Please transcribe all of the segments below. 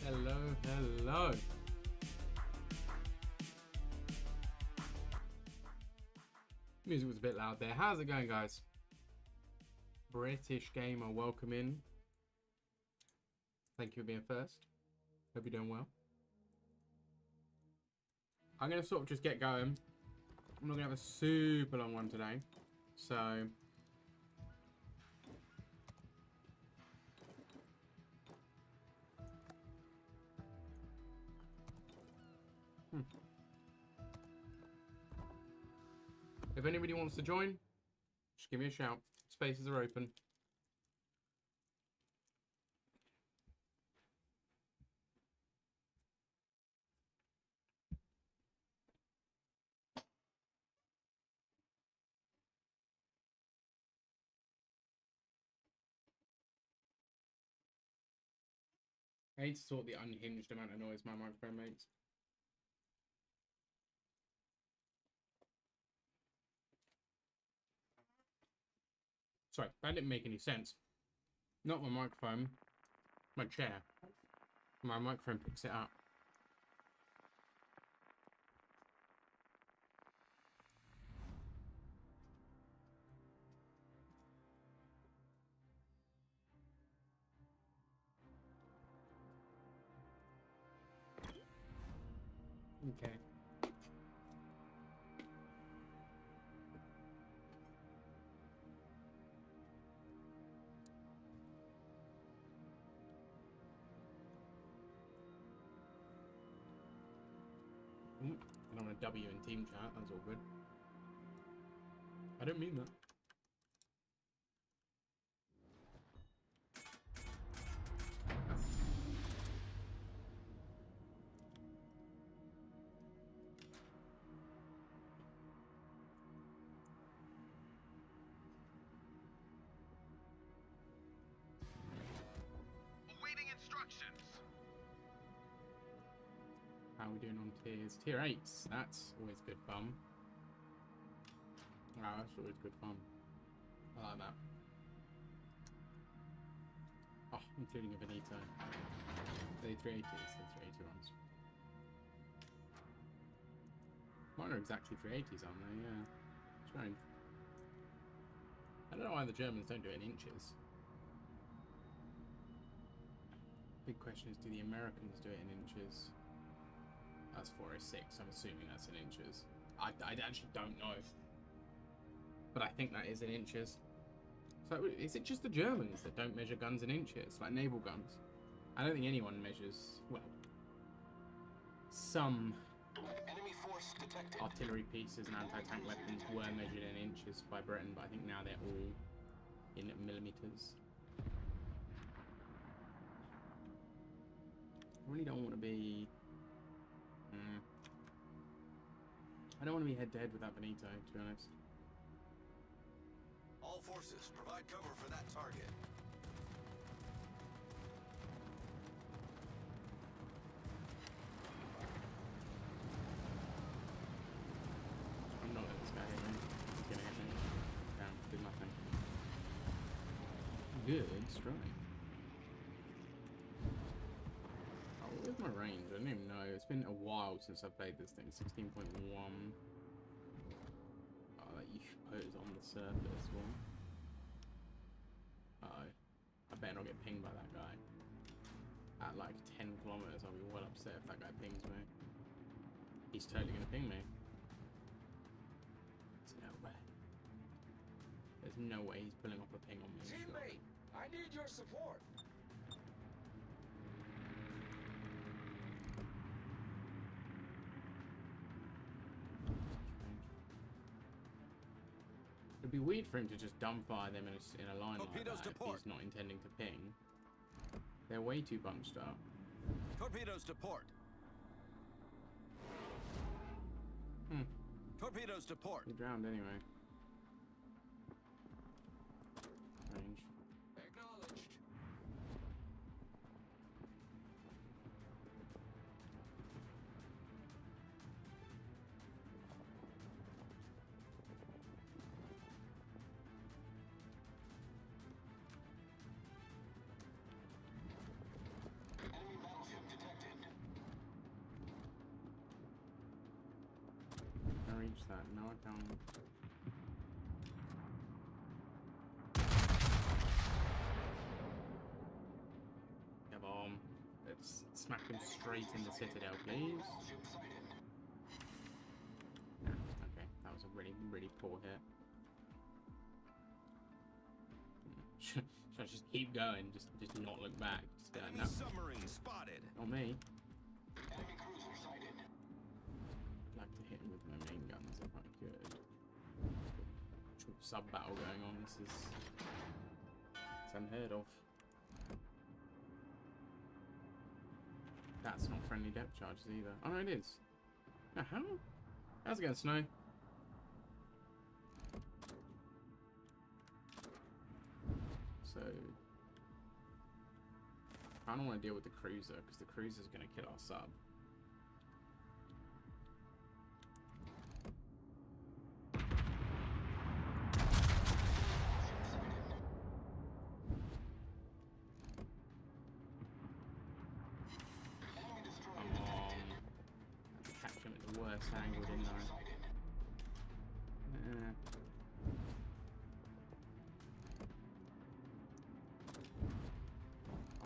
Hello, hello. Music was a bit loud there. How's it going, guys? British Gamer, welcome in. Thank you for being first. Hope you're doing well. I'm going to sort of just get going. I'm not going to have a super long one today. So... If anybody wants to join, just give me a shout. Spaces are open. I hate to sort the unhinged amount of noise my microphone makes. Sorry, that didn't make any sense. Not my microphone, my chair. My microphone picks it up. Okay. I don't want a W in team chat, that's all good. I don't mean that. Awaiting instructions. How are we doing on tiers? Tier 8s, that's always good fun. Wow, that's always good fun. I like that. Oh, including a Benito. The 380s, the 380 ones. Mine are exactly 380s, aren't they? Yeah. Strange. I don't know why the Germans don't do it in inches. Big question is, do the Americans do it in inches? That's 406, I'm assuming that's in inches. I actually don't know. But I think that is in inches. So is it just the Germans that don't measure guns in inches, like naval guns? I don't think anyone measures, well, some Enemy force detected. artillery pieces and anti-tank weapons were measured in inches by Britain, but I think now they're all in millimeters. I really don't want to be... I don't want to be head-to-head with that Benito, to be honest. All forces, provide cover for that target. I'm not letting this guy hit me. He's gonna hit me. Down, do nothing. Good strike. Oh, where's my range? I don't even know. It's been a while since I played this thing. 16.1. Oh, that you put it on the surface one. Uh-oh. I better not get pinged by that guy. At like 10 kilometers, I'll be well upset if that guy pings me. He's totally gonna ping me. There's no way. There's no way he's pulling off a ping on me. Teammate, I need your support. It'd be weird for him to just dumbfire them in a line Torpedoes like to that if port. he's not intending to ping. They're way too bunched up. Torpedoes to port. Torpedoes to port. He drowned anyway. Range. Acknowledged. Enemy battleship detected. reach that. No, I can't. Come on. Let's smack him straight in the citadel, please. Okay, that was a really, really poor hit. Should I just keep going? Just not look back? Just be like, no. Submarine spotted. Not me. Enemy cruiser sighted. I'd like to hit him with my main guns if I could. Sub battle going on. This is it's unheard of. That's not friendly depth charges either. Oh no, it is. Now, how's it going, Snow? So I don't want to deal with the cruiser because the cruiser's going to kill our sub. Angle, didn't I?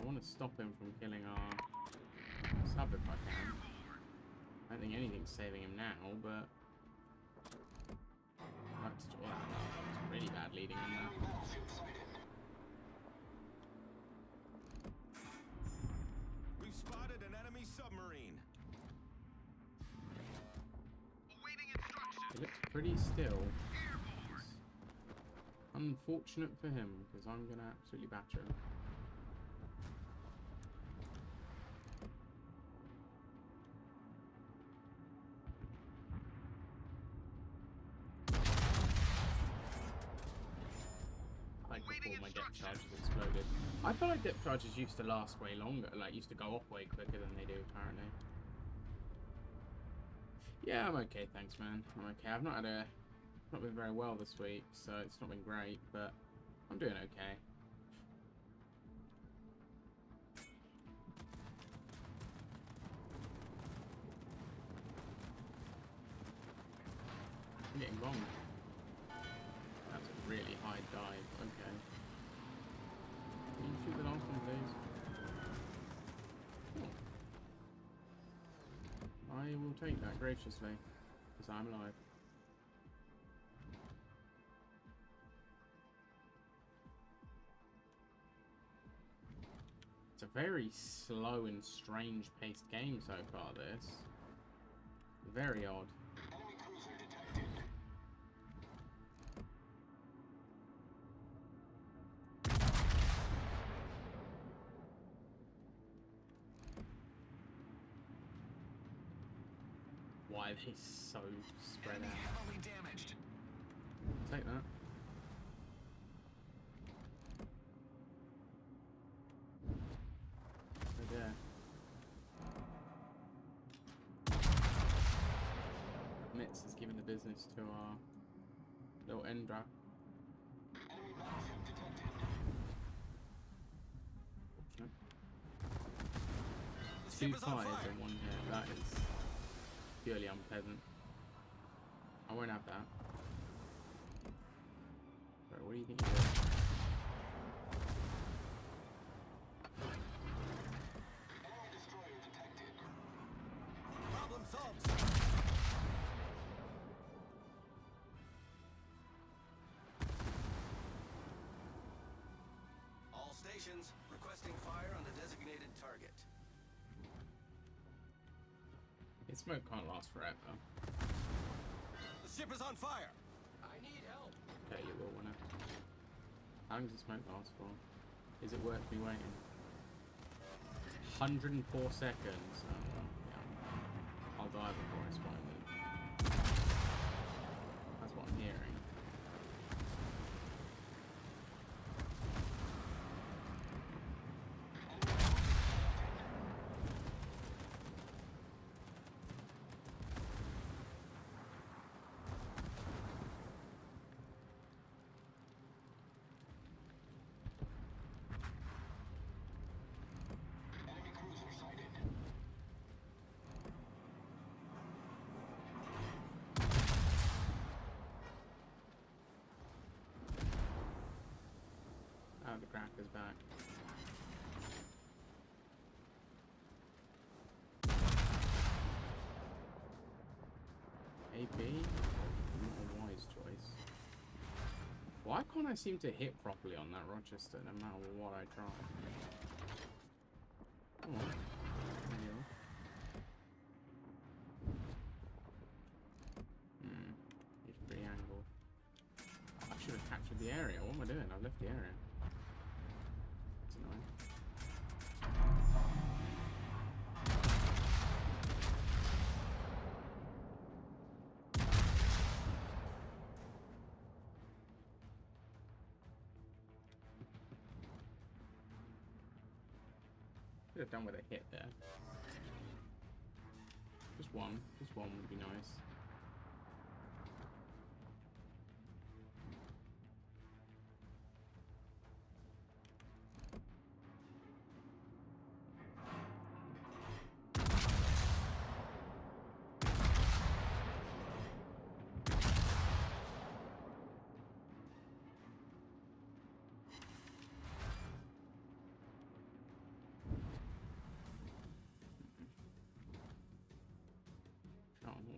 I want to stop him from killing our sub if I can. I don't think anything's saving him now, but that's really bad leading on that. We've spotted an enemy submarine. It looks pretty still. It's unfortunate for him because I'm gonna absolutely batter him. Like before my depth charges exploded. I feel like depth charges used to last way longer, like used to go off way quicker than they do apparently. Yeah, I'm okay, thanks, man. I'm okay. I've not been very well this week, so it's not been great, but I'm doing okay. I'm getting bombed. That's a really high dive. Okay. Can you shoot the last one, please? I will take that graciously, because I'm alive. It's a very slow and strange paced game so far, this. Very odd. Enemy cruiser detected. Why are they so spread Enemy out? heavily damaged. Take that. Right there. Mitz has given the business to our little Endra. Enemy battleship detected. The Two ship is on fires fire. in one hit. That is purely unpleasant. I won't have that. Right, what do you think you're doing? Enemy destroyer detected. Problem solved. All stations requesting fire on the designated target. This smoke can't last forever. The ship is on fire. I need help. Okay, you will win it. How long does the smoke last for? Is it worth me waiting? 104 seconds. Oh, well, yeah. I'll die before I spawn it. That's what I'm hearing. Enemy cruiser sighted. cracker's back. AP? Not a wise choice. Why can't I seem to hit properly on that Rochester no matter what I try? Come on. He's pretty angled. I should have captured the area. What am I doing? I've left the area. That's annoying. Could have done with a hit there. Just one would be nice.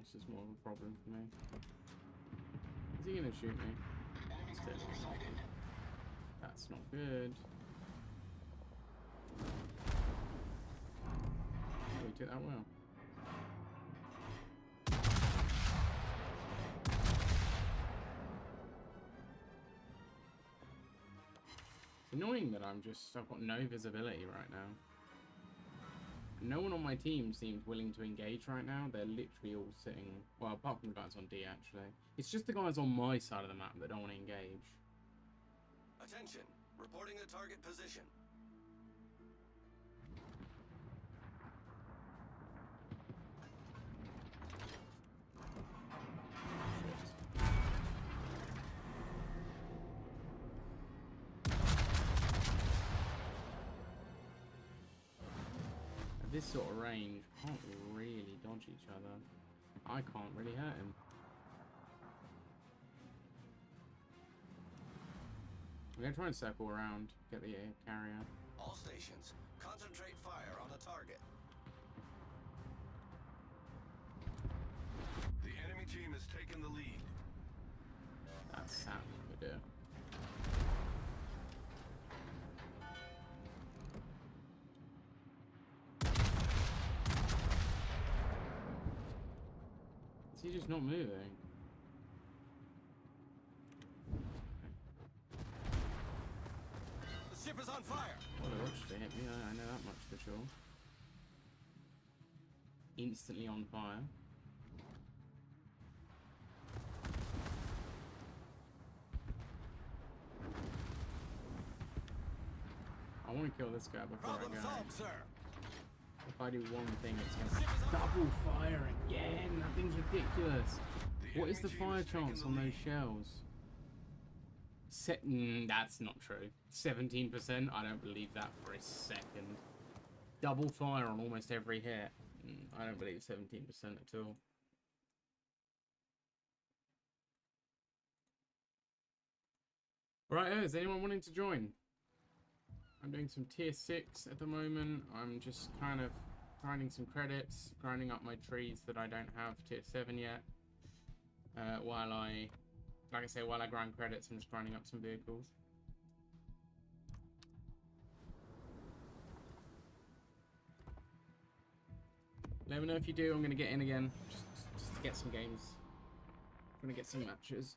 This is more of a problem for me. Is he gonna shoot me? That's not good. Oh, he took that well. It's annoying that I've got no visibility right now. No one on my team seems willing to engage right now. They're literally all sitting... Well, apart from the guys on D, actually. It's just the guys on my side of the map that don't want to engage. Attention. Reporting the target position. This sort of range can't really dodge each other. I can't really hurt him. I'm gonna try and circle around, get the carrier. All stations, concentrate fire on the target. The enemy team has taken the lead. That's sad what we do. He's just not moving. The ship is on fire. Well, the Rochester hit me, I know that much for sure. Instantly on fire. I want to kill this guy before I go. Solved, sir. If I do one thing, it's gonna double fire again. That thing's ridiculous. What is the fire chance on those shells? That's not true. 17%? I don't believe that for a second. Double fire on almost every hit. I don't believe 17% at all. Right, is anyone wanting to join? I'm doing some tier 6 at the moment. I'm just kind of grinding some credits, grinding up my trees that I don't have tier 7 yet. While I grind credits, I'm just grinding up some vehicles. Let me know if you do. I'm going to get in again, just to get some games. I'm going to get some matches.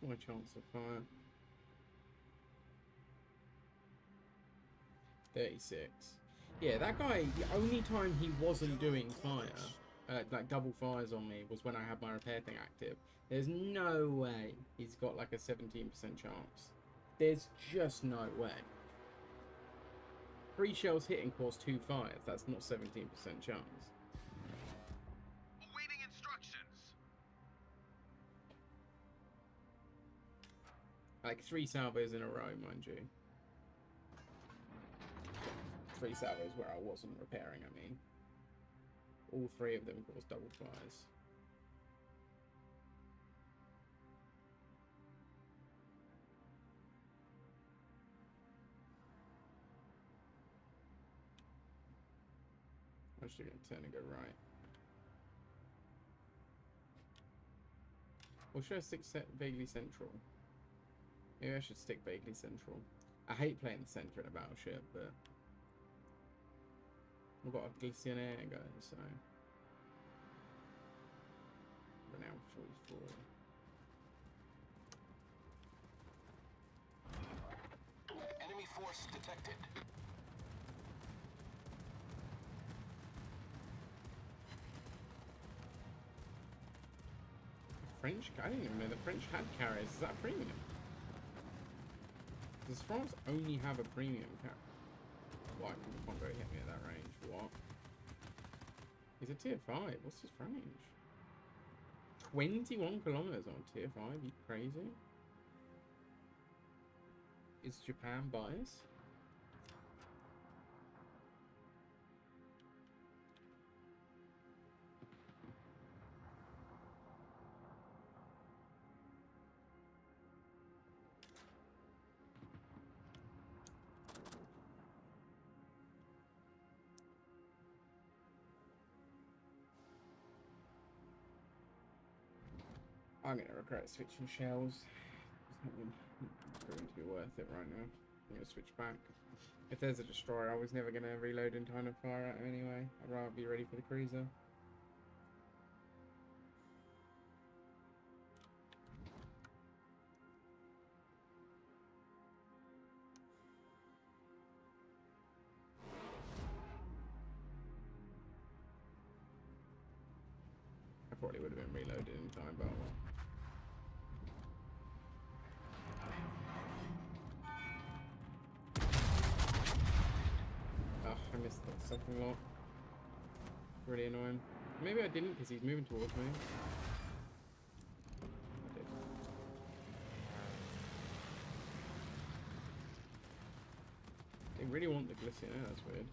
My chance of fire. 36. Yeah, that guy, the only time he wasn't doing fire like double fires on me was when I had my repair thing active. There's no way he's got like a 17% chance. There's just no way. 3 shells hitting cause 2 fires. That's not 17% chance. Awaiting instructions. Like 3 salvos in a row, mind you. 3 salvos where I wasn't repairing, I mean. All 3 of them caused double fires. I'm actually going to turn and go right. Or should I stick vaguely central? Maybe I should stick vaguely central. I hate playing the center in a battleship, but we've got a Glycinaire going, so we're now 44. Enemy force detected. French? I didn't even know the French had carriers. Is that premium? Does France only have a premium carrier? Why can't go hit me at that range? What? He's a tier 5. What's his range? 21 kilometers on tier 5? You crazy? Is Japan biased? I'm going to regret switching shells. It's not going to be worth it right now. I'm going to switch back. If there's a destroyer, I was never going to reload in time to fire at him anyway. I'd rather be ready for the cruiser. I probably would have been reloaded in time, but I missed that second lot. Really annoying. Maybe I didn't because he's moving towards me. I did. They really want the Glycinaire, that's weird.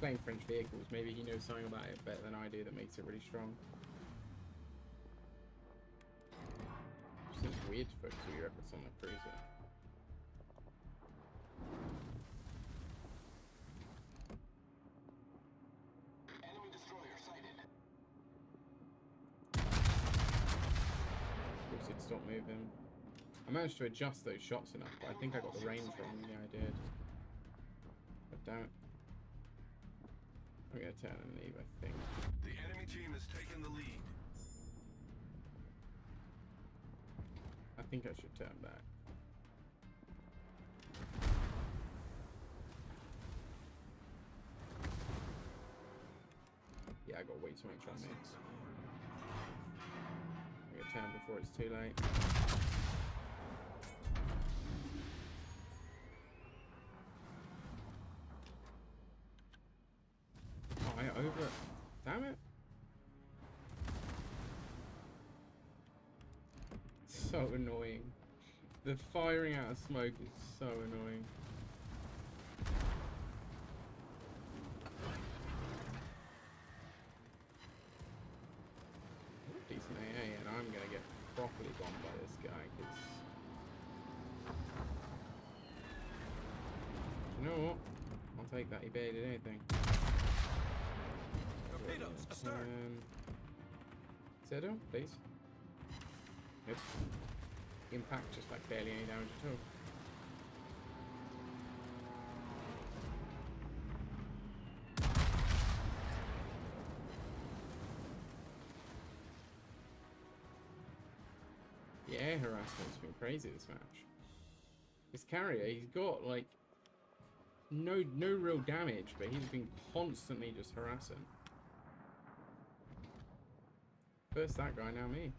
Playing French vehicles, maybe he knows something about it better than I do that makes it really strong. Seems weird to focus all your efforts on the cruiser. Enemy destroyer sighted. Of course, he'd stop moving. I managed to adjust those shots enough, but I think I got the range wrong. Yeah, I did. But damn it. I'm gonna turn and leave, I think. The enemy team has taken the lead. I think I should turn back. Yeah, I got way too much on me. I'm gonna turn before it's too late. Oh, I over. Damn it. So annoying. The firing out of smoke is so annoying. Decent AA, and I'm gonna get properly bombed by this guy, because you know what? I'll take that. He barely did anything. Torpedoes astern. Zero, please. Yep. Impact, just like barely any damage at all. The air harassment's been crazy this match. This carrier, he's got like no real damage, but he's been constantly just harassing. First that guy, now me.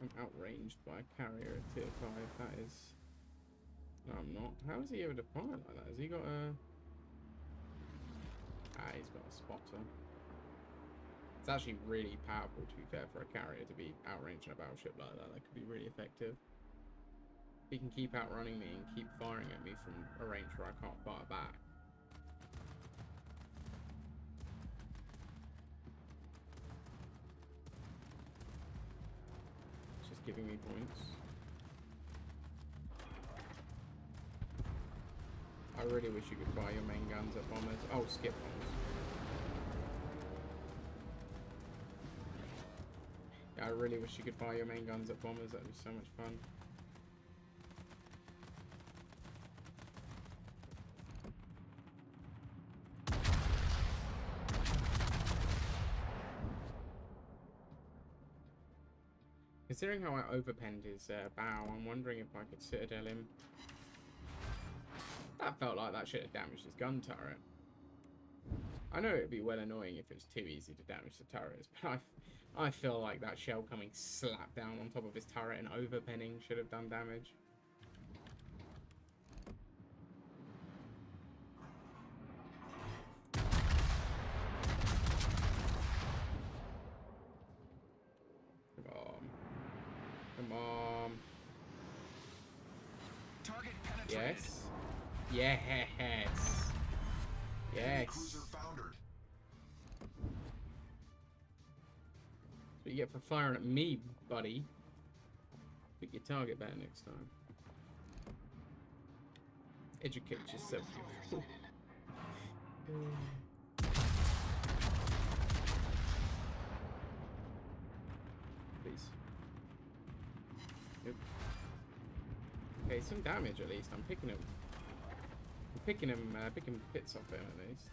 I'm outranged by a carrier at tier 5. That is... No, I'm not. How is he able to fire like that? Has he got a... Ah, he's got a spotter. It's actually really powerful, to be fair, for a carrier to be outranged in a battleship like that. That could be really effective. He can keep outrunning me and keep firing at me from a range where I can't fire back. It's just giving me points. I really wish you could fire your main guns at bombers. Oh, skip bombers. I really wish you could fire your main guns at bombers. That'd be so much fun. Considering how I overpenned his bow, I'm wondering if I could citadel him. That felt like that should have damaged his gun turret. I know it'd be well annoying if it was too easy to damage the turrets, but I feel like that shell coming slap down on top of his turret and overpenning should have done damage. Come on. Come on. Target penetrated. Yes. Yes. Yes. Cruiser foundered. That's what you get for firing at me, buddy. Pick your target better next time. Educate yourself. Please. Nope. Okay, some damage at least. I'm picking him. Picking bits off him at least.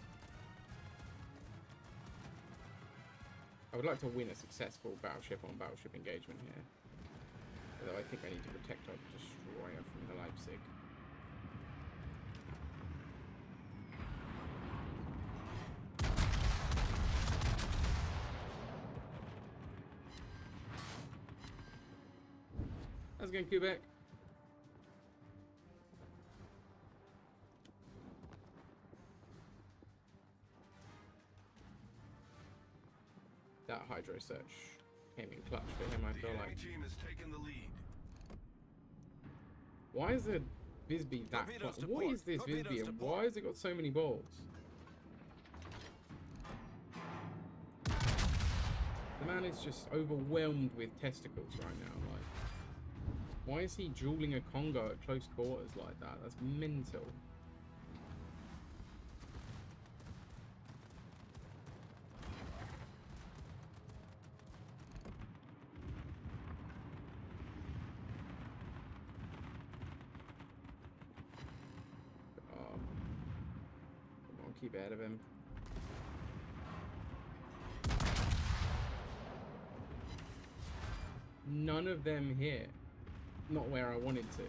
I would like to win a successful battleship on battleship engagement here. Although I think I need to protect our destroyer from the Leipzig. How's it going, Quebec? That hydro search came in clutch for him, I feel like. The enemy team has taken the lead. Why is the Visby that Torpedoes to What port. is this Torpedoes Visby to and port. why has it got so many bolts? The man is just overwhelmed with testicles right now, like. Why is he dueling a Congo at close quarters like that? That's mental. Keep ahead of him. None of them here. Not where I wanted to.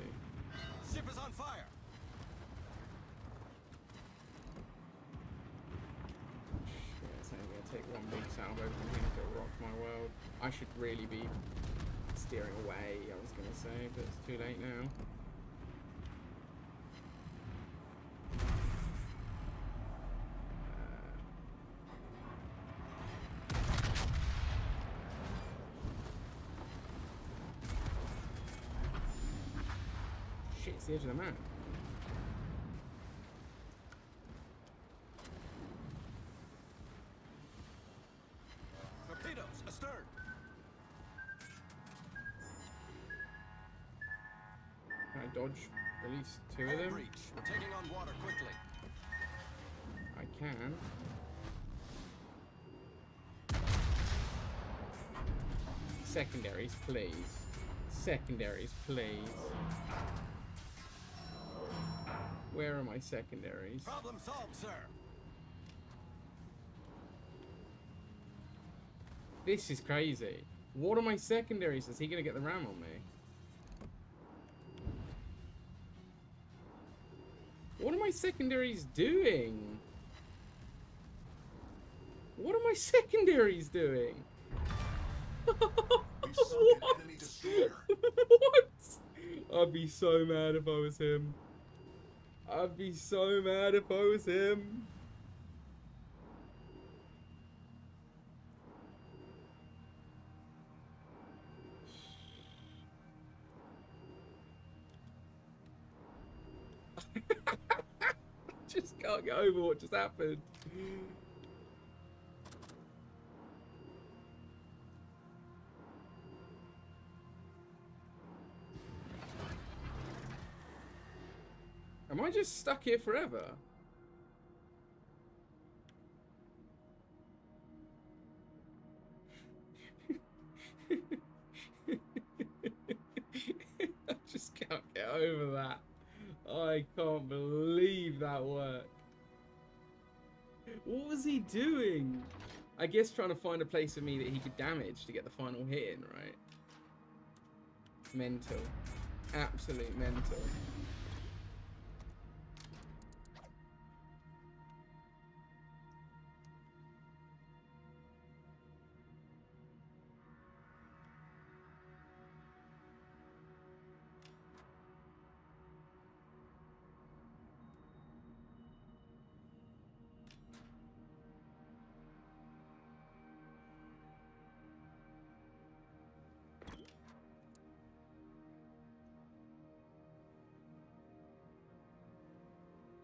Ship is on fire. Yeah, it's only gonna take one big salvo from him to rock my world. I should really be steering away, I was gonna say, but it's too late now. It's the edge of the map. Torpedoes astern. Can I dodge at least two of them? Breach. We're taking on water quickly. I can. Secondaries, please. Secondaries, please. Where are my secondaries? Problem solved, sir. This is crazy. What are my secondaries? Is he going to get the ram on me? What are my secondaries doing? What are my secondaries doing? What? What? I'd be so mad if I was him. I'd be so mad if I was him. Just can't get over what just happened. Am I just stuck here forever? I just can't get over that. I can't believe that worked. What was he doing? I guess trying to find a place for me that he could damage to get the final hit in, right? Mental. Absolute mental.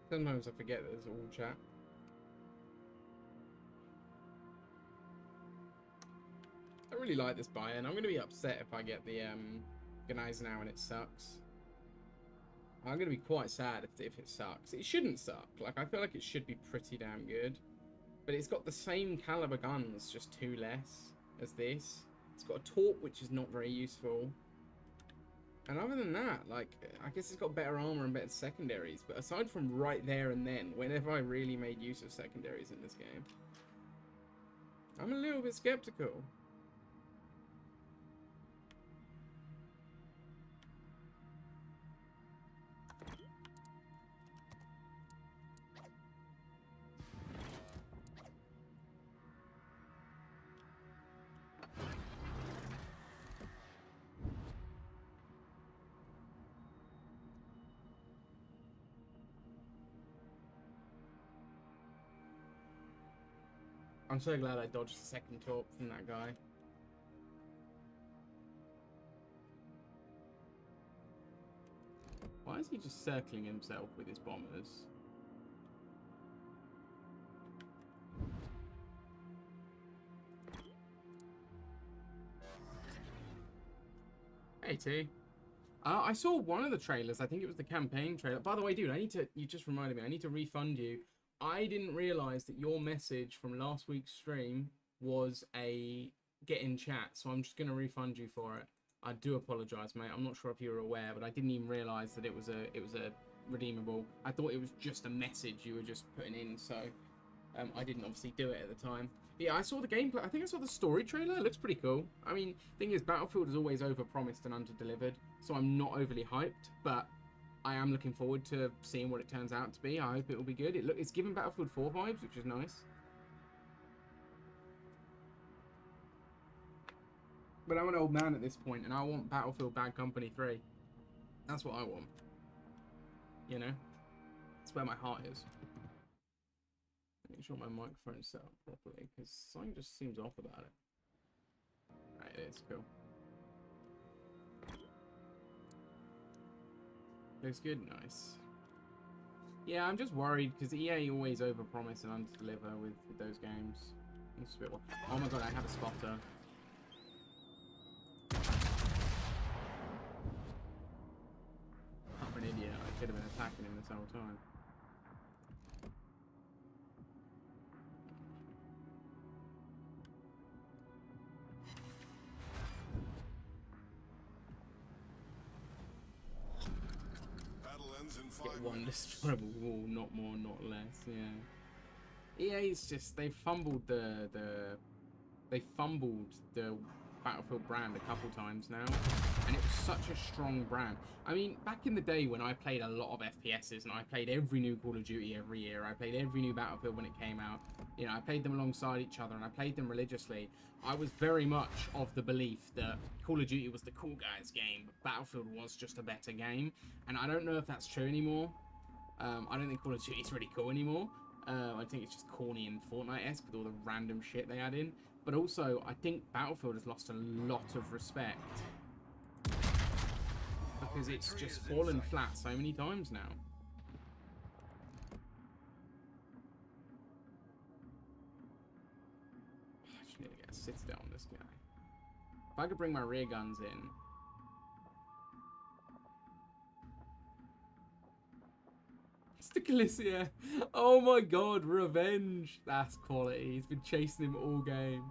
Sometimes I forget that it's all chat. I really like this buy-in. I'm going to be upset if I get the Gneisenau now and it sucks. I'm going to be quite sad if it sucks. It shouldn't suck. Like, I feel like it should be pretty damn good. But it's got the same caliber guns, just 2 less as this. It's got a torp, which is not very useful. And other than that, like, I guess it's got better armor and better secondaries. But aside from right there and then, whenever I really made use of secondaries in this game, I'm a little bit skeptical. I'm so glad I dodged the second torp from that guy. Why is he just circling himself with his bombers? Hey T. I saw one of the trailers. I think it was the campaign trailer. By the way, dude, you just reminded me. I need to refund you. I didn't realize that your message from last week's stream was a get in chat, so I'm just going to refund you for it. I do apologize, mate. I'm not sure if you were aware, but I didn't even realize that it was a redeemable. I thought it was just a message you were just putting in, so I didn't obviously do it at the time. But yeah, I saw the gameplay. I think I saw the story trailer. It looks pretty cool. I mean, the thing is, Battlefield is always over-promised and under-delivered, so I'm not overly hyped, but I am looking forward to seeing what it turns out to be. I hope it will be good. It's giving Battlefield 4 vibes, which is nice. But I'm an old man at this point, and I want Battlefield Bad Company 3. That's what I want. You know? That's where my heart is. Make sure my microphone's set up properly, because something just seems off about it. Right, it is. Cool. Looks good, nice. Yeah, I'm just worried because EA always overpromise and underdeliver with those games. It's a bit... Oh my god, I have a spotter. I'm an idiot. I could have been attacking him this whole time. ends in 5 Get one minutes. destroyable wall, not more, not less. Yeah. EA's just they fumbled the Battlefield brand a couple times now, and it was such a strong brand. I mean, back in the day when I played a lot of FPSs and I played every new Call of Duty every year, I played every new Battlefield when it came out. You know, I played them alongside each other and I played them religiously. I was very much of the belief that Call of Duty was the cool guys game, but Battlefield was just a better game. And I don't know if that's true anymore. I don't think Call of Duty is really cool anymore. I think it's just corny and Fortnite-esque with all the random shit they add in. But also, I think Battlefield has lost a lot of respect because it's just fallen flat so many times now. I just need to get a citadel on this guy. If I could bring my rear guns in. Mr. Galicia. Oh my god, revenge. That's quality. He's been chasing him all game.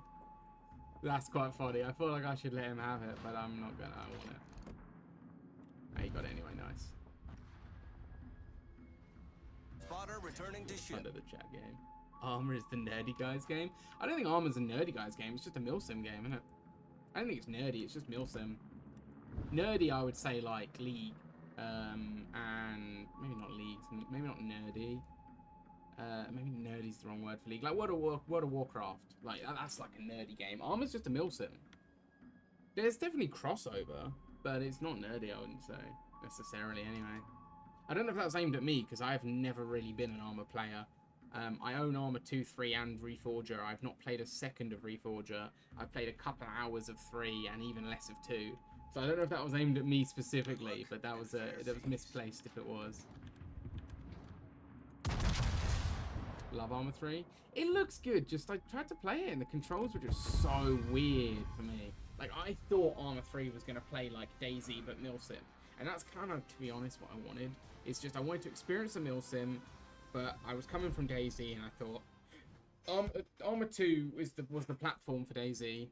That's quite funny. I feel like I should let him have it, but I'm not gonna. I want it. Oh, he got it anyway. Nice. Spotter returning to ship. Under the chat game. Armor is the nerdy guys game. I don't think Armor's a nerdy guys game. It's just a milsim game, isn't it? I don't think it's nerdy. It's just milsim. Nerdy, I would say like League, and maybe not League. Maybe not nerdy. Maybe nerdy's the wrong word for League. Like World of Warcraft. Like that's like a nerdy game. Armor's just a milsim. There's definitely crossover, but it's not nerdy. I wouldn't say necessarily. Anyway, I don't know if that was aimed at me because I've never really been an Armor player. I own Armor 2, 3, and Reforger. I've not played a second of Reforger. I've played a couple of hours of 3 and even less of 2. So I don't know if that was aimed at me specifically, but that was misplaced if it was. Love Armor 3. It looks good, just I tried to play it and the controls were just so weird for me. Like I thought Armor 3 was going to play like DayZ but milsim. And that's kind of, to be honest, what I wanted. It's just I wanted to experience a milsim, but I was coming from DayZ and I thought Armor 2 was the platform for DayZ.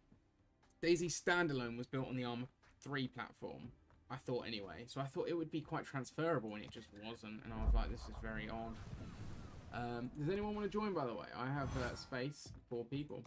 DayZ standalone was built on the Armor 3 platform. I thought anyway. So I thought it would be quite transferable and it just wasn't. And I was like, this is very odd. Does anyone want to join, by the way? I have space for people.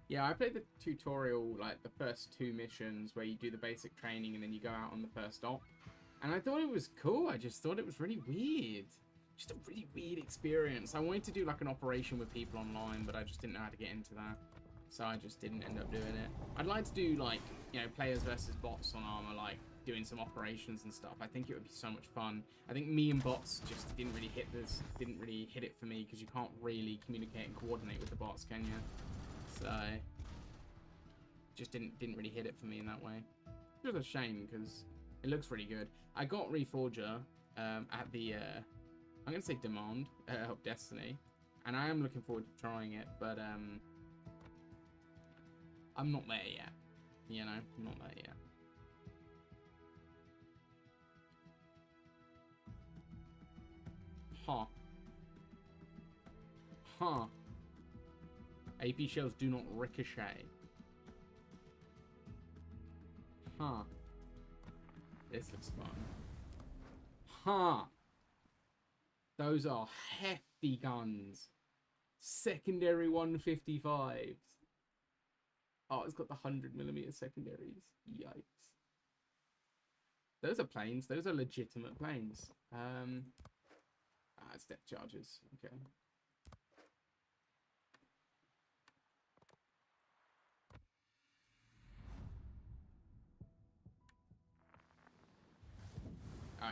Yeah, I played the tutorial, like the first 2 missions where you do the basic training and then you go out on the first op. And I thought it was cool. I just thought it was really weird. Just a really weird experience. I wanted to do like an operation with people online, but I just didn't know how to get into that. So I just didn't end up doing it. I'd like to do like, you know, players versus bots on Armor, like doing some operations and stuff. I think it would be so much fun. I think me and bots just didn't really hit it for me because you can't really communicate and coordinate with the bots, can you? So just didn't really hit it for me in that way. It was a shame because it looks really good. I got Reforger at the I'm gonna say demand of Destiny, and I am looking forward to trying it, but I'm not there yet. You know, I'm not there yet. Huh. Huh. AP shells do not ricochet. Huh. This looks fun. Huh. Those are hefty guns. Secondary 155s. Oh, it's got the 100mm secondaries. Yikes. Those are planes. Those are legitimate planes. It's depth charges. Okay.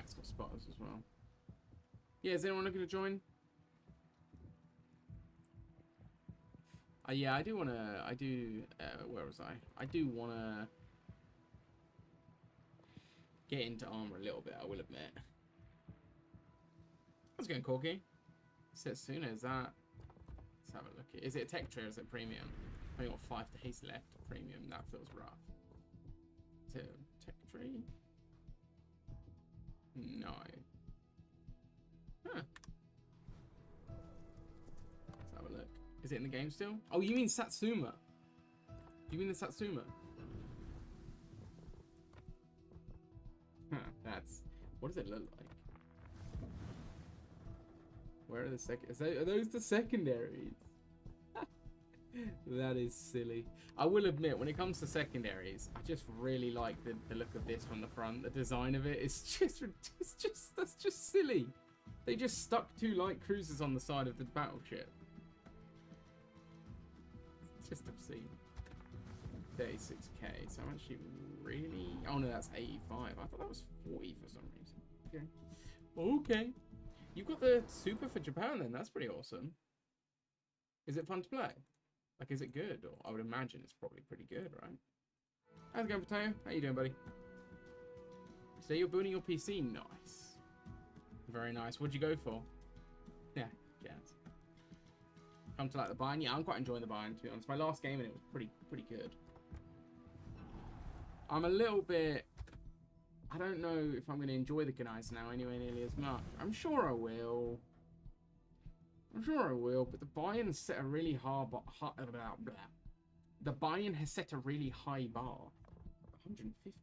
It's got spotters as well. Yeah, is anyone looking to join? Yeah, I do want to... where was I? I do want to get into Armor a little bit, I will admit. How's it going, Corky? Setsuna, is that... Let's have a look. Is it a tech tree or is it premium? I've only got 5 days left of premium. That feels rough. Is it a tech tree? No. Huh. Let's have a look. Is it in the game still? Oh, you mean Satsuma? You mean the Satsuma? Huh, that's... What does it look like? Where are the are those the secondaries? That is silly. I will admit, when it comes to secondaries, I just really like the look of this from the front. The design of it is that's just silly. They just stuck two light cruisers on the side of the battleship. It's just obscene. 36k. So I'm actually really... Oh no, that's 85. I thought that was 40 for some reason. Okay. Okay. You've got the Super for Japan then. That's pretty awesome. Is it fun to play? Like, is it good? Or I would imagine it's probably pretty good, right? How's it going, Potato? How you doing, buddy? So you're building your PC? Nice. Very nice. What'd you go for? Yeah, yes. Come to like the Bayern? Yeah, I'm quite enjoying the Bayern, to be honest. My last game and it was pretty good. I'm a little bit... I don't know if I'm going to enjoy the Gneiss now anyway nearly as much. I'm sure I will. I'm sure I will, but the Bayern set a really the Bayern has set a really high bar. 150s.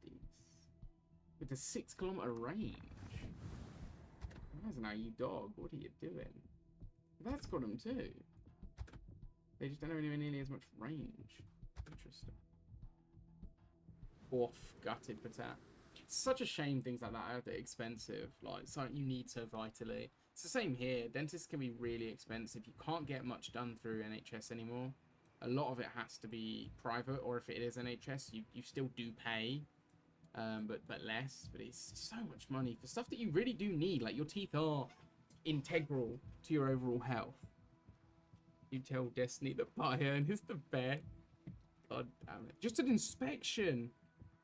With a 6-kilometer range. That's now, you dog. What are you doing? That's got them too. They just don't have anywhere nearly as much range. Interesting. Off, gutted, patat. It's such a shame things like that are expensive. Like, something you need so vitally. It's the same here. Dentists can be really expensive. You can't get much done through NHS anymore. A lot of it has to be private, or if it is NHS, you still do pay, but less. But it's so much money for stuff that you really do need. Like, your teeth are integral to your overall health. You tell Destiny that Bayern is the best. God damn it. Just an inspection.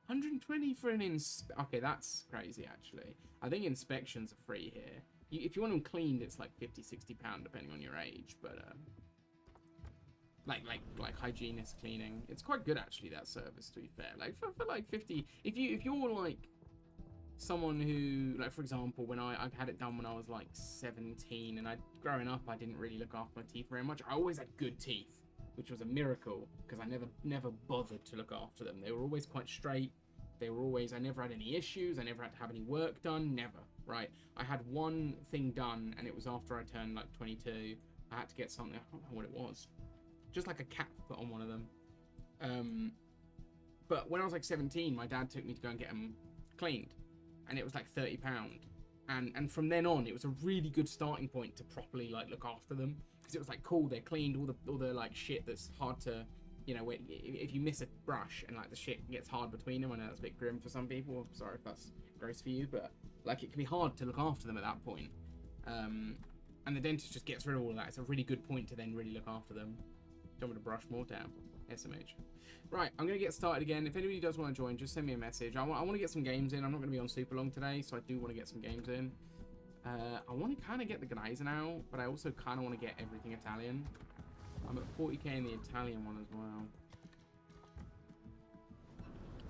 120 for an okay, that's crazy, actually. I think inspections are free here. If you want them cleaned, it's like 50-60 pound depending on your age, but like hygienist cleaning, it's quite good actually, that service, to be fair. Like for like 50, if you're like someone who, like, for example, when I had it done when I was like 17, and growing up I didn't really look after my teeth very much. I always had good teeth, which was a miracle because I never bothered to look after them. They were always quite straight. They were always, I never had any issues. I never had to have any work done. Never, right? I had one thing done, and it was after I turned like 22. I had to get something, I don't know what it was. Just like a cap put on one of them. But when I was like 17, my dad took me to go and get them cleaned. And it was like £30. And from then on, it was a really good starting point to properly like look after them. Because it was like, cool, they're cleaned, all the like shit that's hard to, you know, if you miss a brush and like the shit gets hard between them. I know that's a bit grim for some people. I'm sorry if that's gross for you, but like it can be hard to look after them at that point. And the dentist just gets rid of all of that. It's a really good point to then really look after them. Don't want to brush more down. SMH. Right, I'm going to get started again. If anybody does want to join, just send me a message. I want to get some games in. I'm not going to be on super long today, so I do want to get some games in. I want to kind of get the Gneiss now, but I also kind of want to get everything Italian. I'm at 40k in the Italian one as well.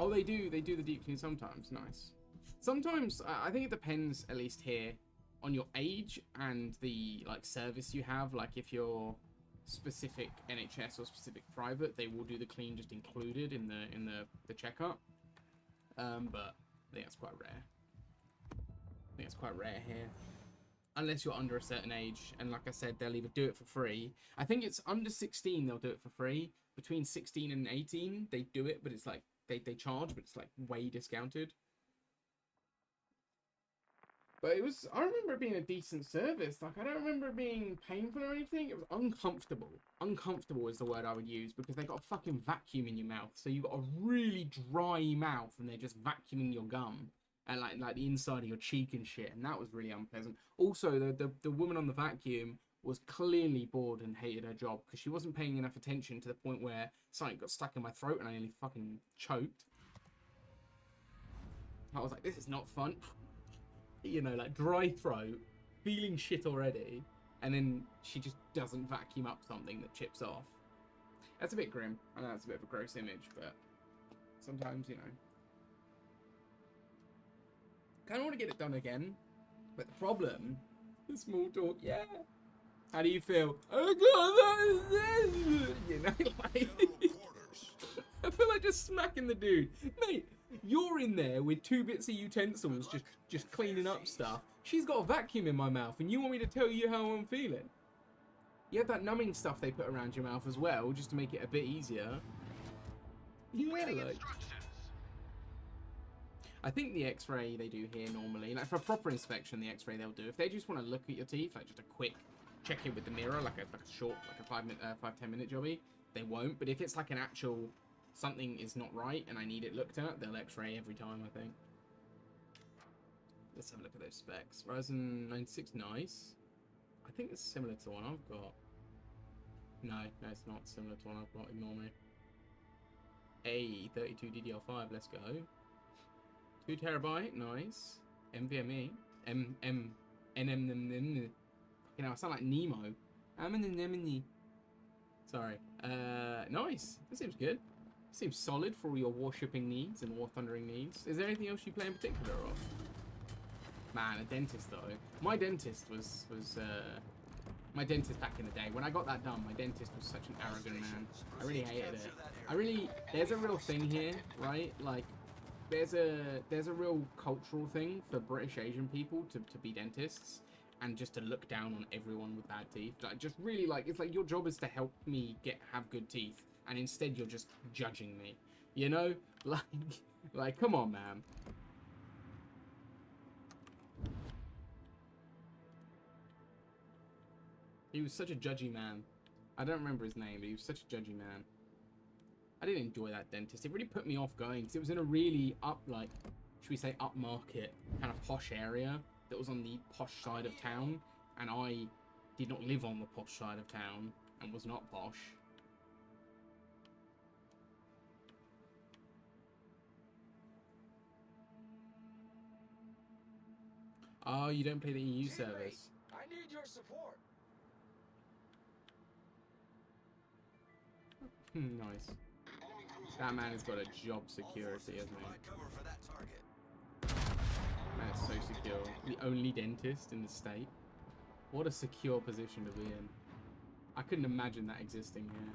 Oh, they do the deep clean sometimes. Nice. Sometimes, I think it depends, at least here, on your age and the like service you have. Like if you're specific NHS or specific private, they will do the clean just included in the checkup. But I think that's quite rare. I think it's quite rare here. Unless you're under a certain age, and like I said, they'll either do it for free. I think it's under 16, they'll do it for free. Between 16 and 18, they do it, but it's like, they charge, but it's like way discounted. But I remember it being a decent service. Like, I don't remember it being painful or anything. It was uncomfortable. Uncomfortable is the word I would use, because they got a fucking vacuum in your mouth. So you've got a really dry mouth, and they're just vacuuming your gum. And like the inside of your cheek and shit, and that was really unpleasant. Also, the woman on the vacuum was clearly bored and hated her job, because she wasn't paying enough attention to the point where something got stuck in my throat and I nearly fucking choked. I was like, this is not fun. You know, like dry throat, feeling shit already, and then she just doesn't vacuum up something that chips off. That's a bit grim. I know that's a bit of a gross image, but sometimes, you know. Kind of want to get it done again, but the problem, the small talk, yeah. How do you feel? Oh God, you know, like, I feel like just smacking the dude. Mate, you're in there with 2 bits of utensils, just cleaning up stuff. She's got a vacuum in my mouth, and you want me to tell you how I'm feeling? You have that numbing stuff they put around your mouth as well, just to make it a bit easier. Yeah, like. I think the X-ray they do here normally, like for a proper inspection, the X-ray they'll do. If they just want to look at your teeth, like just a quick check in with the mirror, like a short, like a 5-10 minute jobby, they won't. But if it's like an actual something is not right and I need it looked at, they'll X-ray every time, I think. Let's have a look at those specs. Ryzen 96, nice. I think it's similar to the one I've got. No, it's not similar to the one I've got. Ignore me. A32 DDR5, let's go. 2 terabyte, nice. NVMe. NMNM. You know, I sound like Nemo. Sorry. Nice. That seems good. Seems solid for all your warshipping needs and war thundering needs. Is there anything else you play in particular, or? Man, a dentist though. My dentist was my dentist back in the day. When I got that done, my dentist was such an arrogant man. I really hated it. There's a real thing here, right? Like, there's a real cultural thing for British Asian people to be dentists and just to look down on everyone with bad teeth. Like, just really, like, it's like your job is to help me have good teeth, and instead you're just judging me, you know? Like come on, man. He was such a judgy man. I don't remember his name, but he was such a judgy man. I didn't enjoy that dentist. It really put me off going because it was in a really should we say upmarket kind of posh area that was on the posh side of town, and I did not live on the posh side of town and was not posh. Oh, you don't play the EU service. I need your support. Nice. That man has got a job security, hasn't he? Man is so secure. The only dentist in the state. What a secure position to be in. I couldn't imagine that existing here.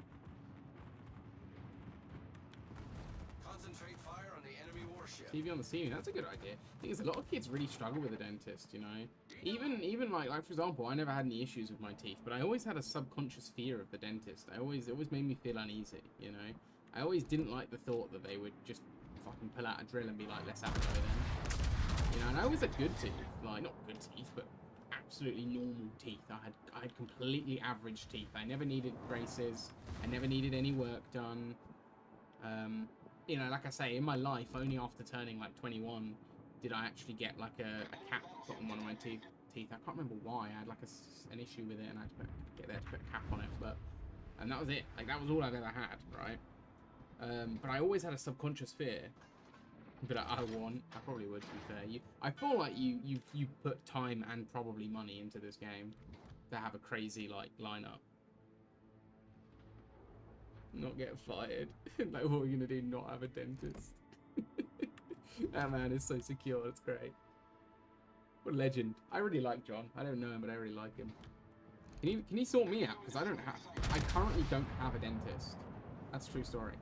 Concentrate fire on the enemy warship. TV on the ceiling, that's a good idea. The thing is, a lot of kids really struggle with a dentist, you know? Even like for example, I never had any issues with my teeth, but I always had a subconscious fear of the dentist. It always made me feel uneasy, you know? I always didn't like the thought that they would just fucking pull out a drill and be like, let's have a go then. You know, and I always had good teeth. Like, not good teeth, but absolutely normal teeth. I had completely average teeth. I never needed braces. I never needed any work done. You know, like I say, in my life, only after turning like 21 did I actually get like a cap put on one of my teeth. I can't remember why. I had like an issue with it, and I had to get there to put a cap on it. And that was it. Like, that was all I've ever had, right? But I always had a subconscious fear that I probably would, to be fair. I feel like you put time and probably money into this game to have a crazy like lineup. Not get fired. Like, what are we gonna do? Not have a dentist? That man is so secure. It's great. What a legend. I really like John. I don't know him, but I really like him. Can he sort me out? Because I currently don't have a dentist. That's a true story.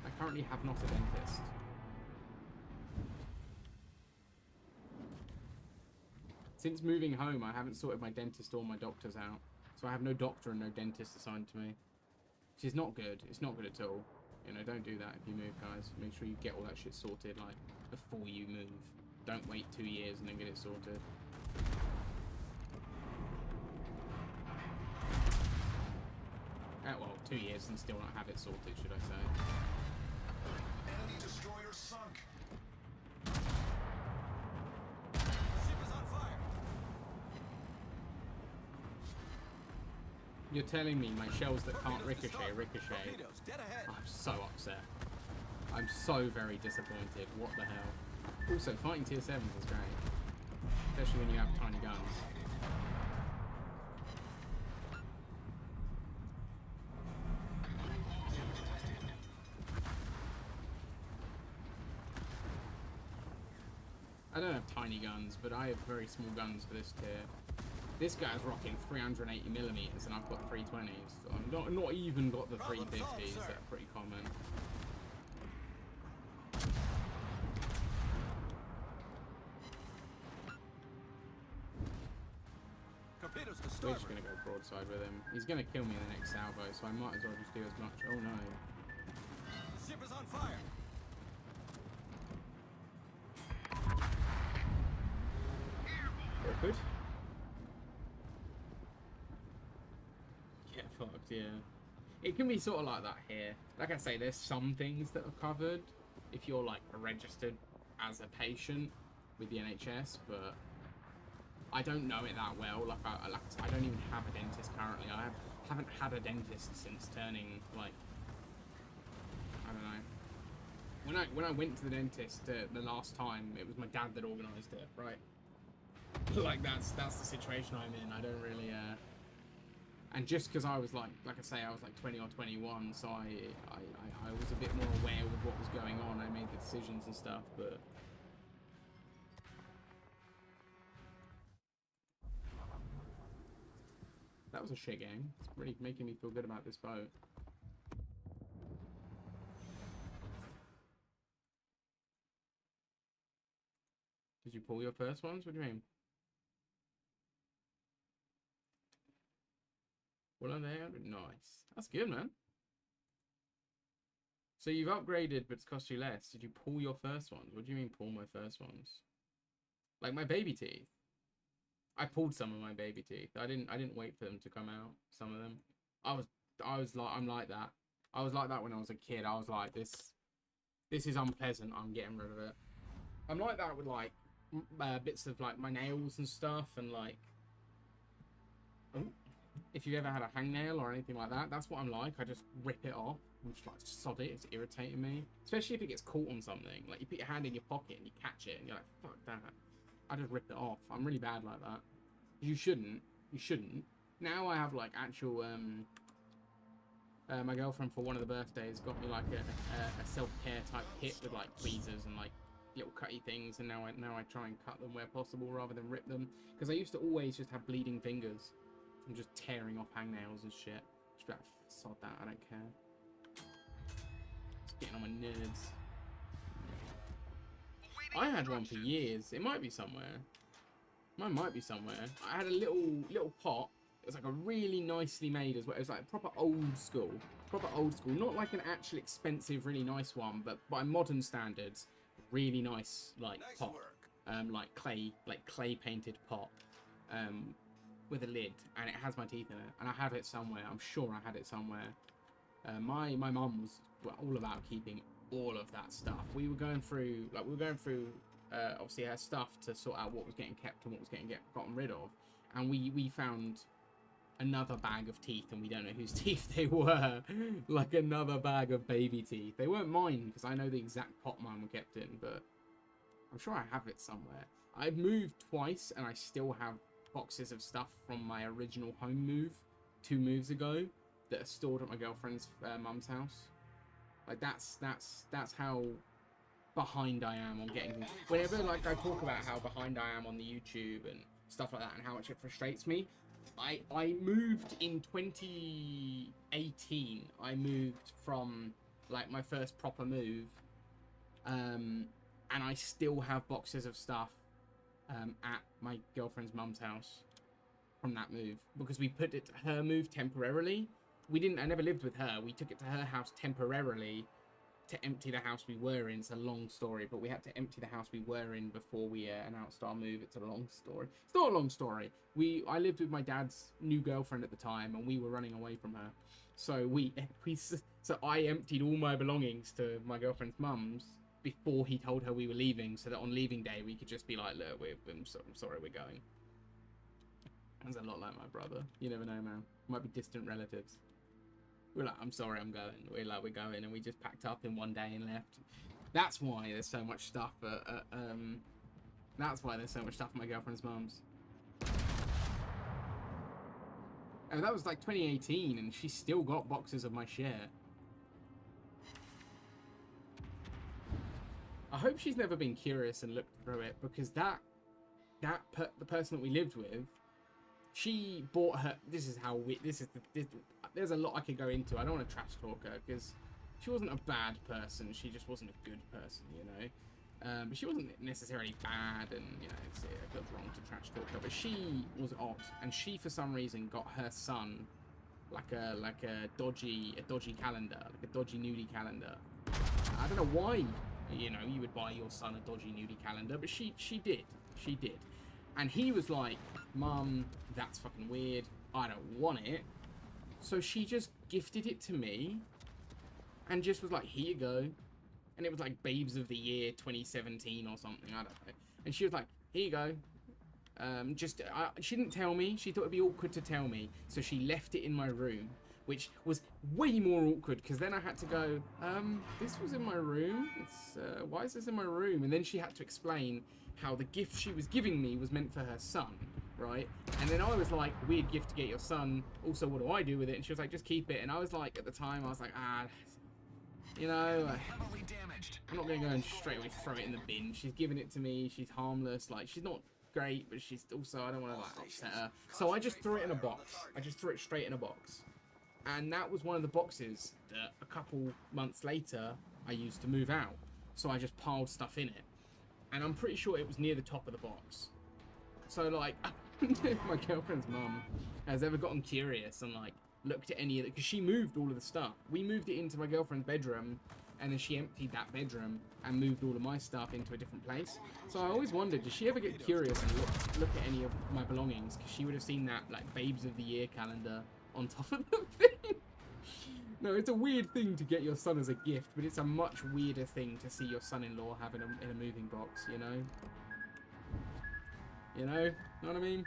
I currently have not a dentist. Since moving home, I haven't sorted my dentist or my doctors out. So I have no doctor and no dentist assigned to me. Which is not good. It's not good at all. You know, don't do that if you move, guys. Make sure you get all that shit sorted, like, before you move. Don't wait 2 years and then get it sorted. Well, 2 years and still not have it sorted, should I say. Enemy destroyer sunk. Ship is on fire. You're telling me my shells that can't ricochet. Torpedoes, dead ahead. I'm so upset. I'm so very disappointed. What the hell? Also, fighting tier 7s is great. Especially when you have tiny guns. don't have tiny guns, but I have very small guns for this tier. This guy's rocking 380 millimeters, and I've got 320s. So I'm not even got the 350s. That's pretty common. We're just gonna go broadside with him. He's gonna kill me in the next salvo, so I might as well just do as much. Oh no. Ship is on fire. Awkward. Get fucked, yeah. It can be sort of like that here. Like I say, there's some things that are covered if you're like registered as a patient with the NHS, but I don't know it that well. Like I don't even have a dentist currently. I haven't had a dentist since turning like, I don't know. When I went to the dentist the last time, it was my dad that organised it, right? Like that's the situation I'm in. I don't really and just because I was like I say, I was like 20 or 21, so I was a bit more aware with what was going on. I made the decisions and stuff, but that was a shit game. It's really making me feel good about this boat. Did you pull your first ones? What do you mean? Well, on there, nice. That's good, man. So you've upgraded, but it's cost you less. Did you pull your first ones? What do you mean, pull my first ones? Like my baby teeth. I pulled some of my baby teeth. I didn't wait for them to come out. Some of them. I'm like that. I was like that when I was a kid. I was like, this is unpleasant. I'm getting rid of it. I'm like that with like bits of like my nails and stuff, and like. Oh. If you've ever had a hangnail or anything like that, that's what I'm like. I just rip it off and just like sod it. It's irritating me. Especially if it gets caught on something. Like you put your hand in your pocket and you catch it and you're like, fuck that. I just rip it off. I'm really bad like that. You shouldn't. You shouldn't. Now I have like actual, my girlfriend for one of the birthdays got me like a self-care type kit with like tweezers and like little cutty things. And now I try and cut them where possible rather than rip them. Because I used to always just have bleeding fingers. I'm just tearing off hangnails and shit. Just be like, sod that, I don't care. It's getting on my nerves. I had one for years. It might be somewhere. Mine might be somewhere. I had a little pot. It was like a really nicely made as well. It was like proper old school. Proper old school. Not like an actual expensive, really nice one, but by modern standards, really nice like nice pot. Like clay painted pot. With a lid, and it has my teeth in it, and I have it somewhere. I'm sure I had it somewhere. My mum was all about keeping all of that stuff. We were going through obviously her stuff to sort out what was getting kept and what was getting gotten rid of, and we found another bag of teeth, and we don't know whose teeth they were. Like another bag of baby teeth. They weren't mine because I know the exact pot mine were kept in, but I'm sure I have it somewhere. I've moved twice, and I still have boxes of stuff from my original home move 2 moves ago that are stored at my girlfriend's mum's house. Like that's how behind I am on getting things. Whenever like I talk about how behind I am on the YouTube and stuff like that and how much it frustrates me, I moved in 2018. I moved from like my first proper move, and I still have boxes of stuff at my girlfriend's mum's house from that move because we put it to her move temporarily. I never lived with her. We took it to her house temporarily to empty the house we were in. It's a long story, but we had to empty the house we were in before we announced our move. It's a long story. It's not a long story. I lived with my dad's new girlfriend at the time, and we were running away from her. So so I emptied all my belongings to my girlfriend's mum's before he told her we were leaving, so that on leaving day we could just be like, look, I'm sorry, we're going. That's a lot like my brother. You never know, man. Might be distant relatives. We're like, I'm sorry, I'm going. We're going, and we just packed up in one day and left. That's why there's so much stuff that's why there's so much stuff at my girlfriend's mum's. And that was like 2018, and she's still got boxes of my shit. hope she's never been curious and looked through it, because the person that we lived with, she bought her. This is how we. There's a lot I could go into. I don't want to trash talk her because she wasn't a bad person. She just wasn't a good person, you know. But she wasn't necessarily bad, and you know, it feels wrong to trash talk her. But she was odd, and she for some reason got her son like a dodgy calendar, like a dodgy nudie calendar. I don't know why, you know, you would buy your son a dodgy nudie calendar, but she did. She did. And he was like, Mum, that's fucking weird. I don't want it. So she just gifted it to me and just was like, here you go. And it was like Babes of the Year 2017 or something. I don't know. And she was like, here you go. She didn't tell me. She thought it'd be awkward to tell me. So she left it in my room, which was way more awkward because then I had to go, this was in my room. Why is this in my room? And then she had to explain how the gift she was giving me was meant for her son, right? And then I was like, weird gift to get your son. Also, what do I do with it? And she was like, just keep it. And I was like, at the time, I was like, you know, I'm not going to go and straight away throw it in the bin. She's giving it to me. She's harmless. Like, she's not great, but she's also, I don't want to like upset her. So I just threw it in a box. I just threw it straight in a box. And that was one of the boxes that a couple months later I used to move out. So I just piled stuff in it. And I'm pretty sure it was near the top of the box. So like, if my girlfriend's mum has ever gotten curious and like looked at any of it, because she moved all of the stuff. We moved it into my girlfriend's bedroom, and then she emptied that bedroom and moved all of my stuff into a different place. So I always wondered, did she ever get curious and look at any of my belongings? Because she would have seen that like Babes of the Year calendar on top of the thing. No, it's a weird thing to get your son as a gift, but it's a much weirder thing to see your son-in-law have in a moving box, you know? You know what I mean?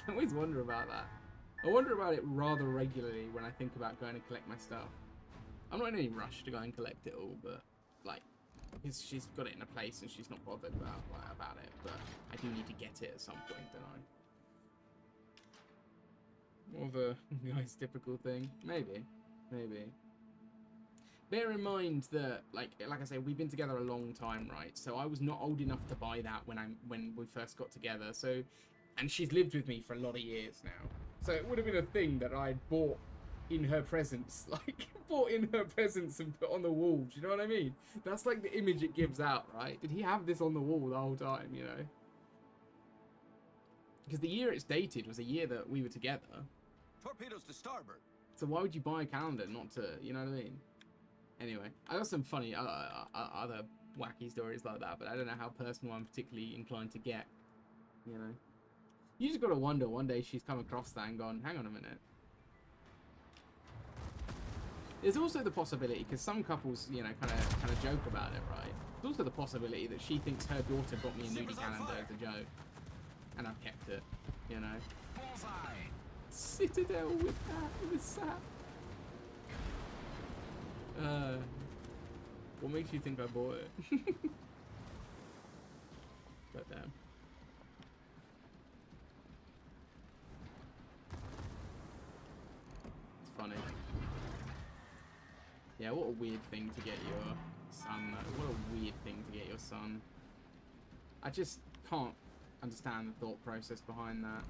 I always wonder about that. I wonder about it rather regularly when I think about going to collect my stuff. I'm not in any rush to go and collect it all, but like, because she's got it in a place and she's not bothered about it, but I do need to get it at some point, don't I? More of a nice typical thing. Maybe. Bear in mind that, like I say, we've been together a long time, right? So I was not old enough to buy that when we first got together. So, and she's lived with me for a lot of years now. So it would have been a thing that I'd bought in her presence, like bought in her presence and put on the wall. Do you know what I mean? That's like the image it gives out, right? Did he have this on the wall the whole time, you know? Because the year it's dated was a year that we were together. Torpedoes to starboard. So why would you buy a calendar not to, you know what I mean? Anyway, I got some funny other wacky stories like that, but I don't know how personal I'm particularly inclined to get, you know? You just gotta wonder, one day she's come across that and gone, hang on a minute. There's also the possibility, because some couples, you know, kind of joke about it, right? There's also the possibility that she thinks her daughter got me a nudie calendar as a joke, and I've kept it, you know? Citadel with that, with sap. What makes you think I bought it? God damn. It's funny. Yeah, what a weird thing to get your son, though. What a weird thing to get your son. I just can't understand the thought process behind that.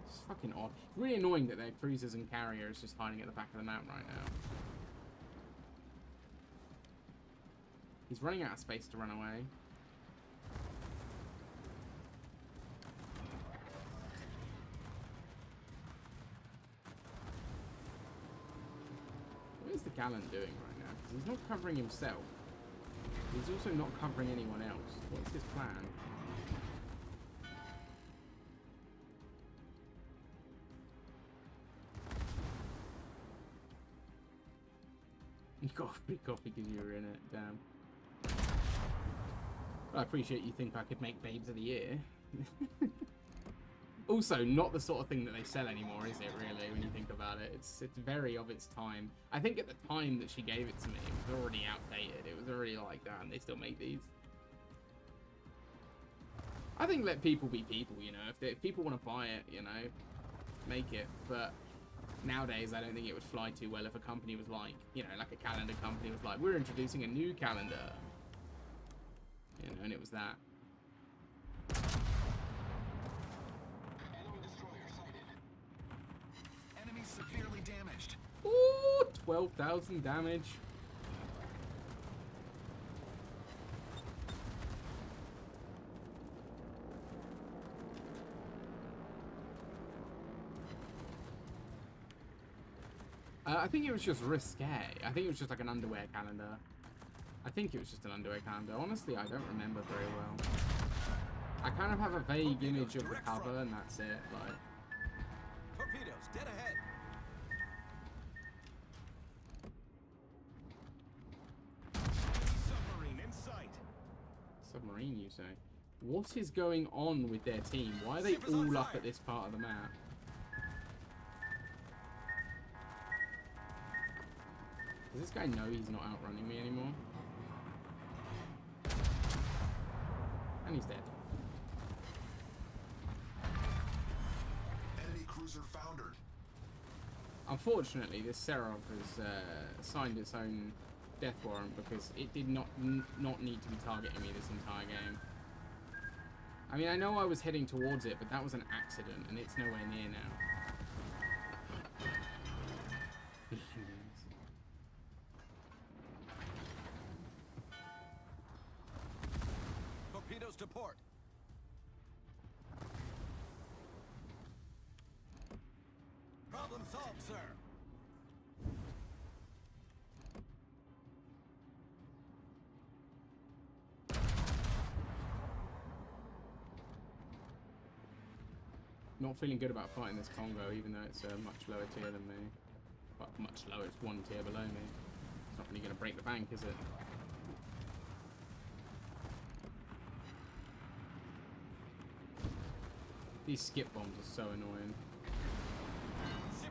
It's fucking odd. Really annoying that their cruisers and carriers just hiding at the back of the map right now. He's running out of space to run away. What is the gallant doing right now? Because he's not covering himself. He's also not covering anyone else. What's his plan? You got a big coffee because you were in it, damn. Well, I appreciate you think I could make Babes of the Year. Also, not the sort of thing that they sell anymore, is it, really, when you think about it? It's very of its time. I think at the time that she gave it to me, it was already outdated. It was already like, damn, they still make these. I think let people be people, you know? If people want to buy it, you know, make it. But Nowadays, I don't think it would fly too well if a company was like, you know, like a calendar company was like, we're introducing a new calendar. You know, and it was that. Enemy destroyer sighted. Enemy severely damaged. Ooh, 12,000 damage. I think it was just risque. I think it was just like an underwear calendar. I think it was just an underwear calendar. Honestly, I don't remember very well. I kind of have a vague image of the cover, and that's it. Like, Torpedoes dead ahead. Submarine in sight. submarine, you say? What is going on with their team? Why are they all up at this part of the map? Does this guy know he's not outrunning me anymore? And he's dead. Enemy cruiser foundered. Unfortunately, this Serov has signed its own death warrant because it did not need to be targeting me this entire game. I mean, I know I was heading towards it, but that was an accident, and it's nowhere near now. Torpedoes to port. Problem solved, sir. Not feeling good about fighting this Congo, even though it's a much lower tier than me. Well, much lower, it's one tier below me. It's not really going to break the bank, is it? These skip bombs are so annoying.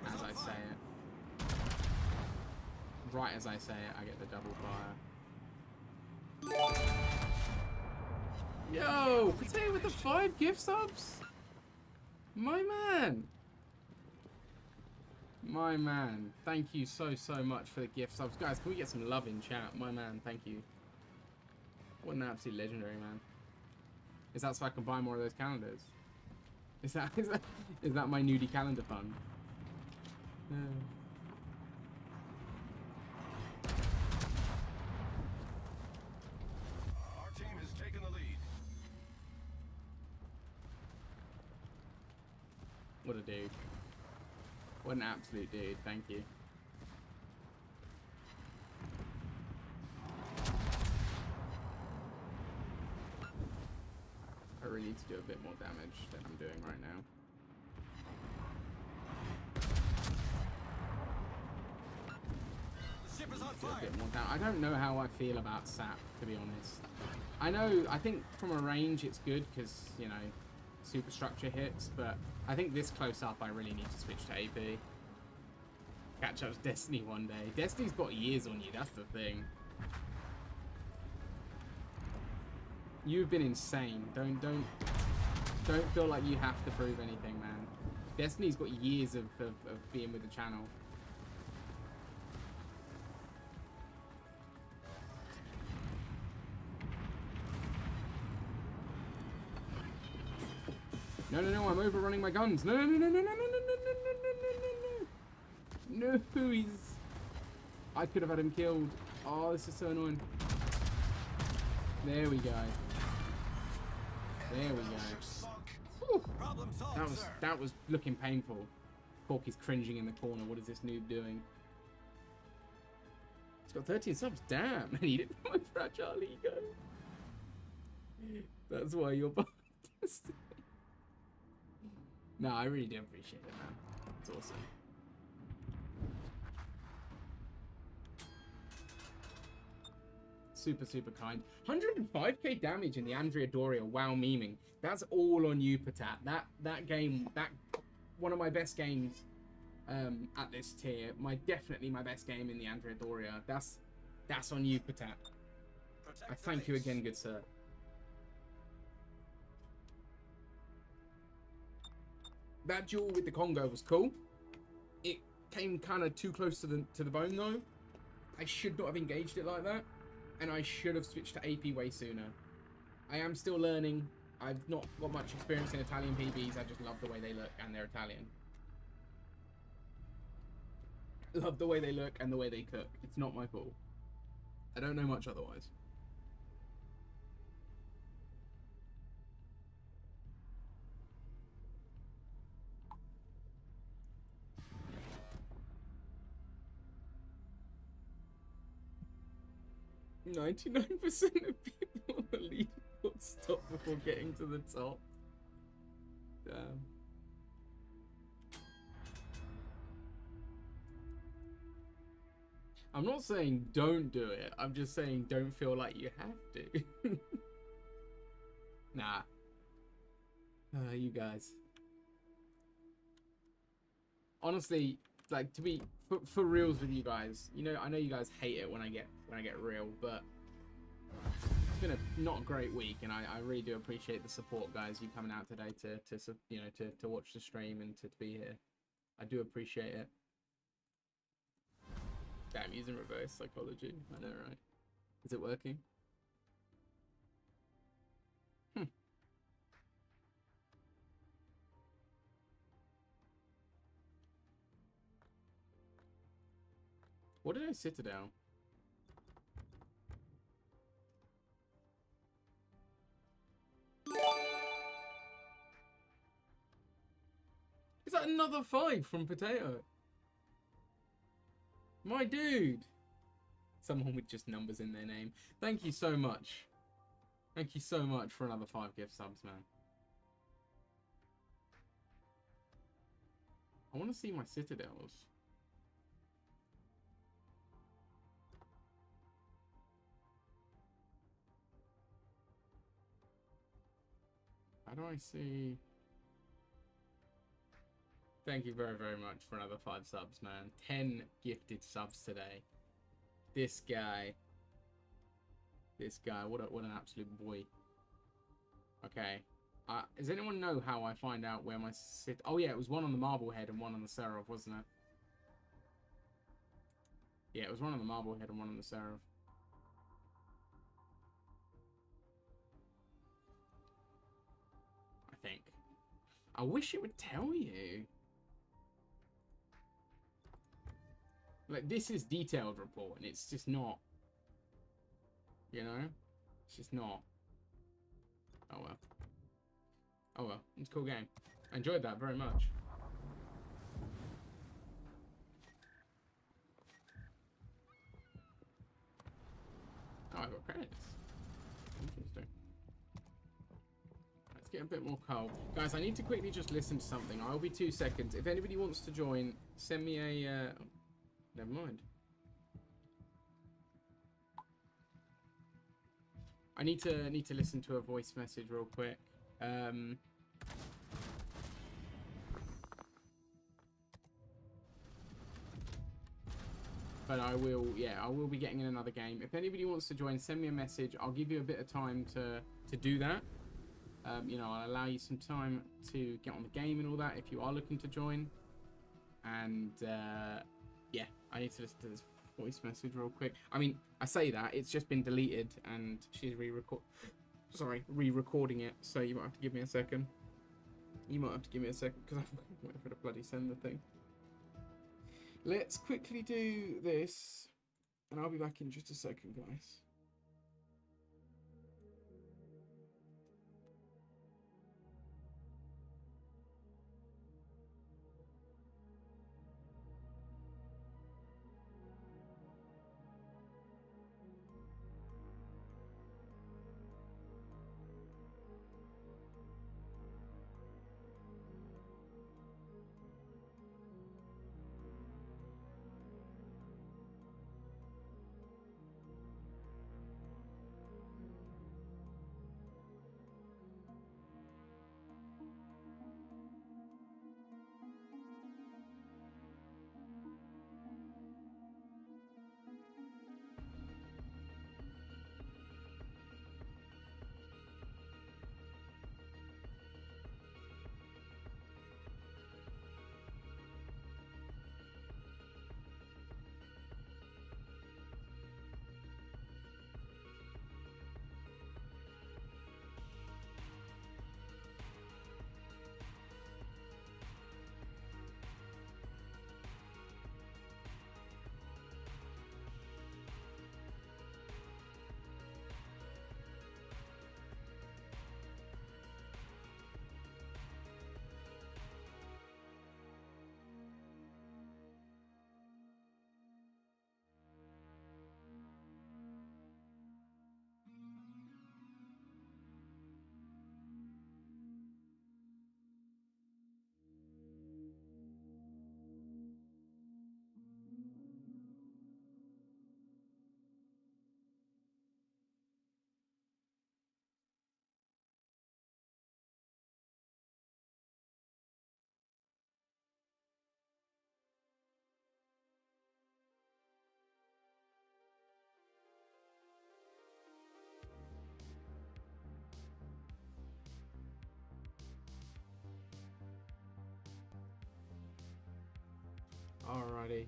As I say it. Right as I say it, I get the double fire. Yo! Potato with the 5 gift subs? My man! My man. Thank you so much for the gift subs. Guys, can we get some love in chat? My man, thank you. What an absolute legendary, man. Is that so I can buy more of those calendars? Is that my nudie calendar fund? Our team has taken the lead. What a dude. What an absolute dude. Thank you. I really need to do a bit more damage than I'm doing right now. The ship is on Do a fire. bit more I don't know how I feel about SAP, to be honest. I think from a range it's good because, you know, superstructure hits, but I think this close up I really need to switch to AP. Catch up to Destiny one day. Destiny's got years on you, that's the thing. You've been insane. Don't feel like you have to prove anything, man. Destiny's got years of being with the channel. No, I'm overrunning my guns. No, he's... I could have had him killed. Oh, this is so annoying. There we go. There we go. Whew. Problem solved, sir. That was looking painful. Corky's cringing in the corner. What is this noob doing? He's got 13 subs. Damn, I need it for my fragile ego. That's why you're biased. No, I really do appreciate it, man. It's awesome. Super kind. 105k damage in the Andrea Doria WoW memeing. That's all on you, Patat. That game, one of my best games at this tier. Definitely my best game in the Andrea Doria. That's on you, Patat. I thank you again, good sir. That duel with the Congo was cool. came kind of too close to the bone though. I should not have engaged it like that, and I should have switched to AP way sooner. I am still learning. I've not got much experience in Italian PBs. I just love the way they look, and they're Italian. Love the way they look and the way they cook. It's not my fault. I don't know much otherwise. "99% of people on the leaderboard stop before getting to the top." Damn. I'm not saying don't do it. I'm just saying don't feel like you have to. Nah. You guys. Honestly, like, to be for reals with you guys, you know, I know you guys hate it when I get real, but it's been not a great week, and I really do appreciate the support, guys. You coming out today to watch the stream and to be here. I do appreciate it. Damn, using reverse psychology. I know, right? Is it working? What did I Citadel? Is that another 5 from Potato? My dude! Someone with just numbers in their name. Thank you so much. Thank you so much for another 5 gift subs, man. I want to see my Citadels. How do I see? Thank you very, very much for another 5 subs, man. 10 gifted subs today. This guy. What an absolute boy. Okay. Does anyone know how I find out where my sit? Oh yeah, it was one on the Marblehead and one on the Seraph, wasn't it? Yeah, it was one on the Marblehead and one on the Seraph. I think. I wish it would tell you. Like, this is detailed report, and it's just not. You know? It's just not. Oh well. Oh well. It's a cool game. I enjoyed that very much. Oh, I got credits. Interesting. Let's get a bit more cold. Guys, I need to quickly just listen to something. I'll be 2 seconds. If anybody wants to join, send me a... never mind. I need to listen to a voice message real quick. But I will be getting in another game. If anybody wants to join, send me a message. I'll give you a bit of time to do that. You know, I'll allow you some time to get on the game and all that if you are looking to join. And yeah, I need to listen to this voice message real quick. I mean, I say that, it's just been deleted and she's re-recording it, so you might have to give me a second. Because I'm waiting for the bloody send the thing. Let's quickly do this, and I'll be back in just a second, guys. Alrighty.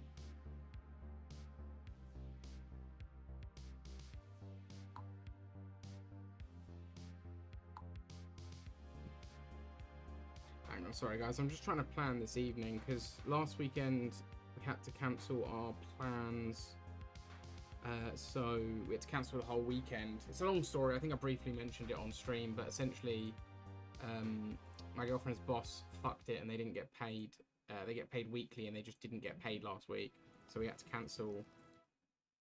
Hang on, sorry guys, I'm just trying to plan this evening because last weekend we had to cancel our plans. So we had to cancel the whole weekend. It's a long story. I think I briefly mentioned it on stream, but essentially my girlfriend's boss fucked it and they didn't get paid. They get paid weekly and they just didn't get paid last week. So we had to cancel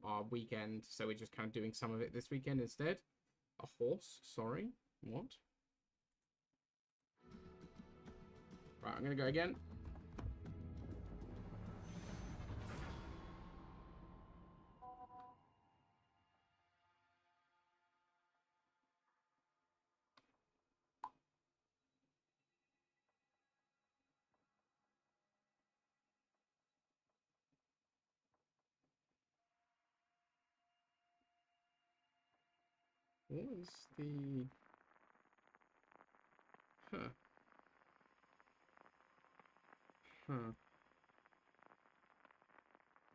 our weekend. So we're just kind of doing some of it this weekend instead. A horse? Sorry. What? Right, I'm going to go again. What was the... Huh. Huh.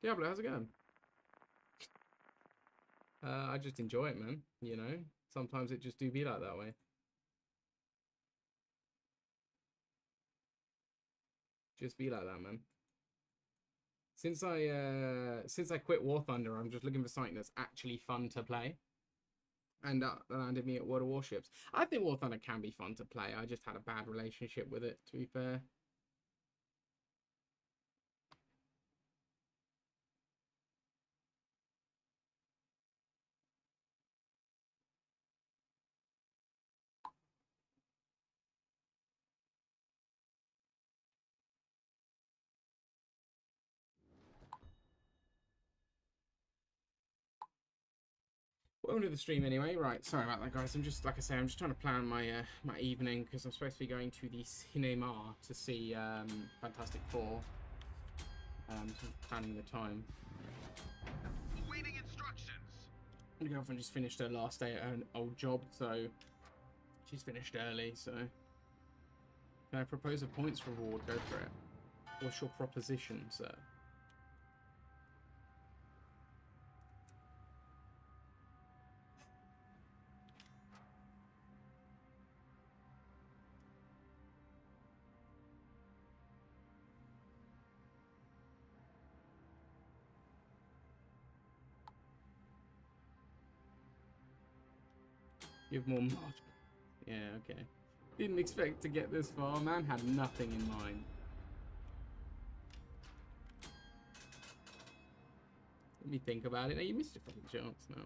Diablo, how's it going? I just enjoy it, man. You know? Sometimes it just do be like that way. Just be like that, man. Since I quit War Thunder, I'm just looking for something that's actually fun to play. And that landed me at World of Warships. I think War Thunder can be fun to play. I just had a bad relationship with it, to be fair. Welcome to the stream anyway. Right, sorry about that, guys. I'm just, like I say, I'm just trying to plan my my evening because I'm supposed to be going to the cinema to see Fantastic Four. So I'm planning the time. Awaiting instructions. My girlfriend just finished her last day at her old job, so she's finished early. So can I propose a points reward? Go for it. What's your proposition, sir? You have more mod. Yeah, okay. Didn't expect to get this far. Man had nothing in mind. Let me think about it. No, you missed your fucking chance now.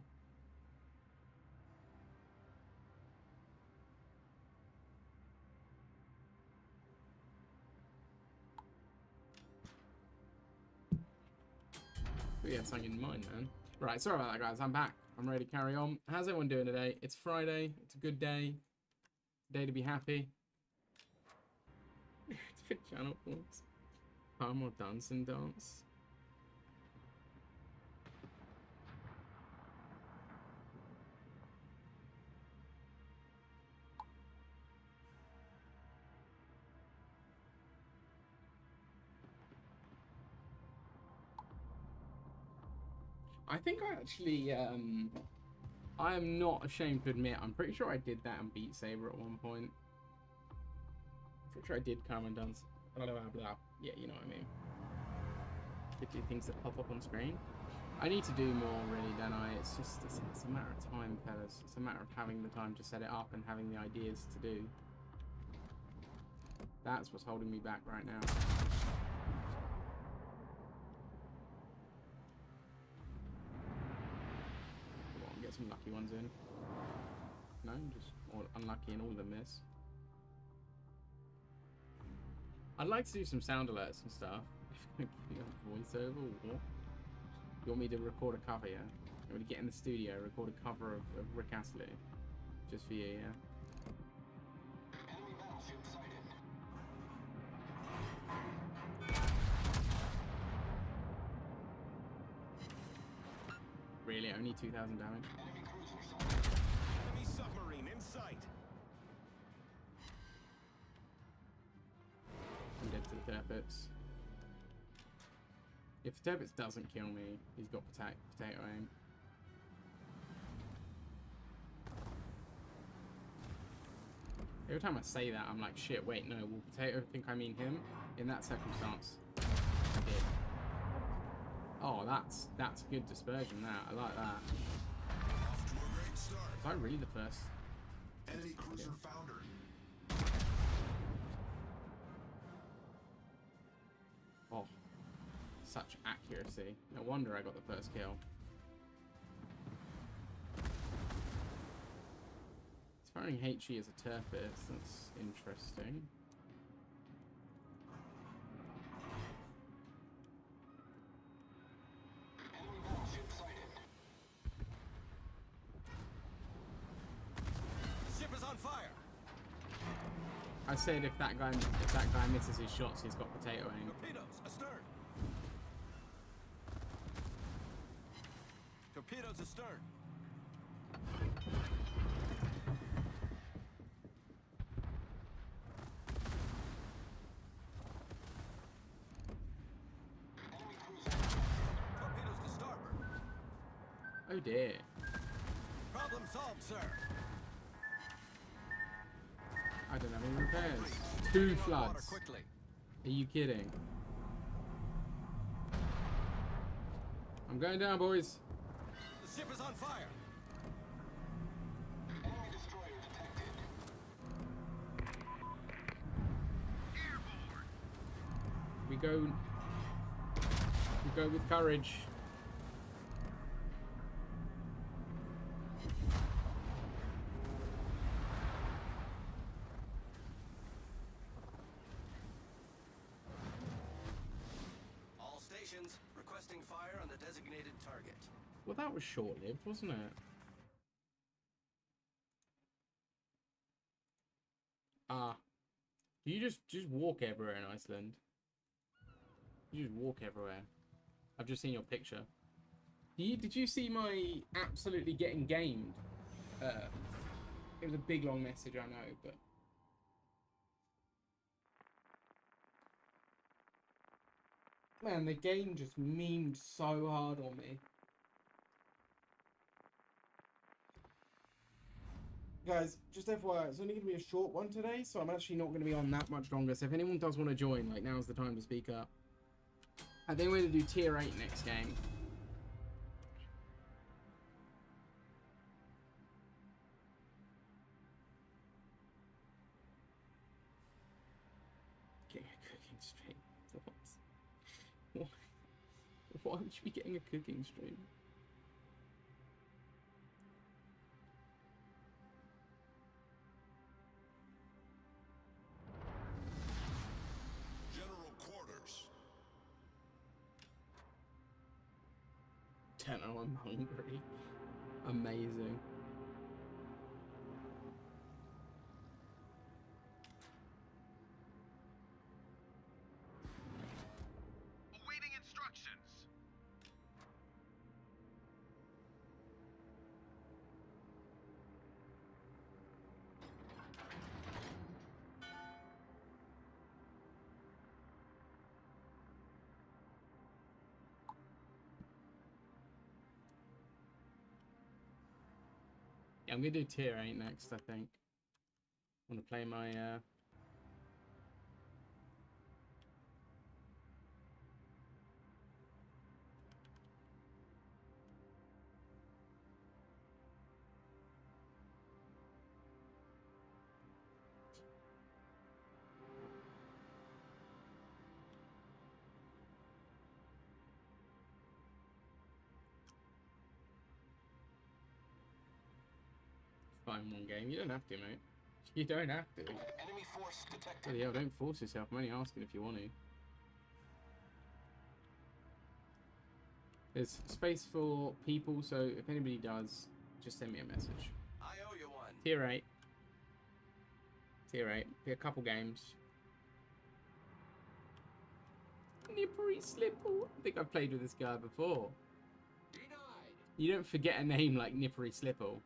We had something in mind, man. Right, sorry about that, guys. I'm back. I'm ready to carry on. How's everyone doing today? It's Friday. It's a good day. Day to be happy. It's for channel points. Palm or dance and dance. I think I actually, I am not ashamed to admit, I'm pretty sure I did that on Beat Saber at one point. I'm pretty sure I did come and dance. Blah, blah, blah. Yeah, you know what I mean. Could do things that pop up on screen. I need to do more, really, don't I? It's just, it's a matter of time, fellas. It's a matter of having the time to set it up and having the ideas to do. That's what's holding me back right now. Get some lucky ones in. No, just all unlucky and all of them miss. I'd like to do some sound alerts and stuff. Voiceover or what? You want me to record a cover, yeah? You want me to get in the studio, record a cover of Rick Astley? Just for you, yeah? Enemy battleship sighted. Really, only 2,000 damage? Enemy cruiser sighted. Enemy submarine in sight. I'm dead to the purpose. If the Turbits doesn't kill me, he's got potato aim. Every time I say that, I'm like, shit, wait, no, will Potato think I mean him? In that circumstance, I did. Oh, that's good dispersion, that. I like that. Off to a great start. Was I really the first? Enemy cruiser foundered. Oh, such accuracy. No wonder I got the first kill. It's firing HE as a turfist. That's interesting. Enemy battleship sighted. Ship is on fire. I said if that guy misses his shots, he's got potato aim. Torpedoes astern. Torpedoes astern. Enemy cruiser. Torpedoes to starboard. Oh dear. Problem solved, sir. I don't have any repairs. 2 Get on water floods. quickly. Are you kidding? I'm going down, boys. The ship is on fire. Enemy destroyer detected. We go with courage. All stations requesting fire on the designated target. Well, that was short-lived, wasn't it? You just walk everywhere in Iceland. You just walk everywhere. I've just seen your picture. Did you see my absolutely getting gamed? It was a big long message, I know, but man, the game just memed so hard on me. Guys, just FYI, it's only going to be a short one today, so I'm actually not going to be on that much longer. So if anyone does want to join, like, now's the time to speak up. I think we're going to do tier 8 next game. Getting a cooking stream. What? Why would you be getting a cooking stream? General quarters. Don't know, I'm hungry. Amazing. Awaiting instructions. Yeah, I'm gonna do tier 8 next, I think. I want to play my find one game. You don't have to, mate. You don't have to. Enemy force detected. Bloody hell, don't force yourself. I'm only asking if you want to. There's space for people, so if anybody does, just send me a message. I owe you one. Tier 8. Tier 8. Be a couple games. Nippery Slipple. I think I've played with this guy before. Denied. You don't forget a name like Nippery Slipple.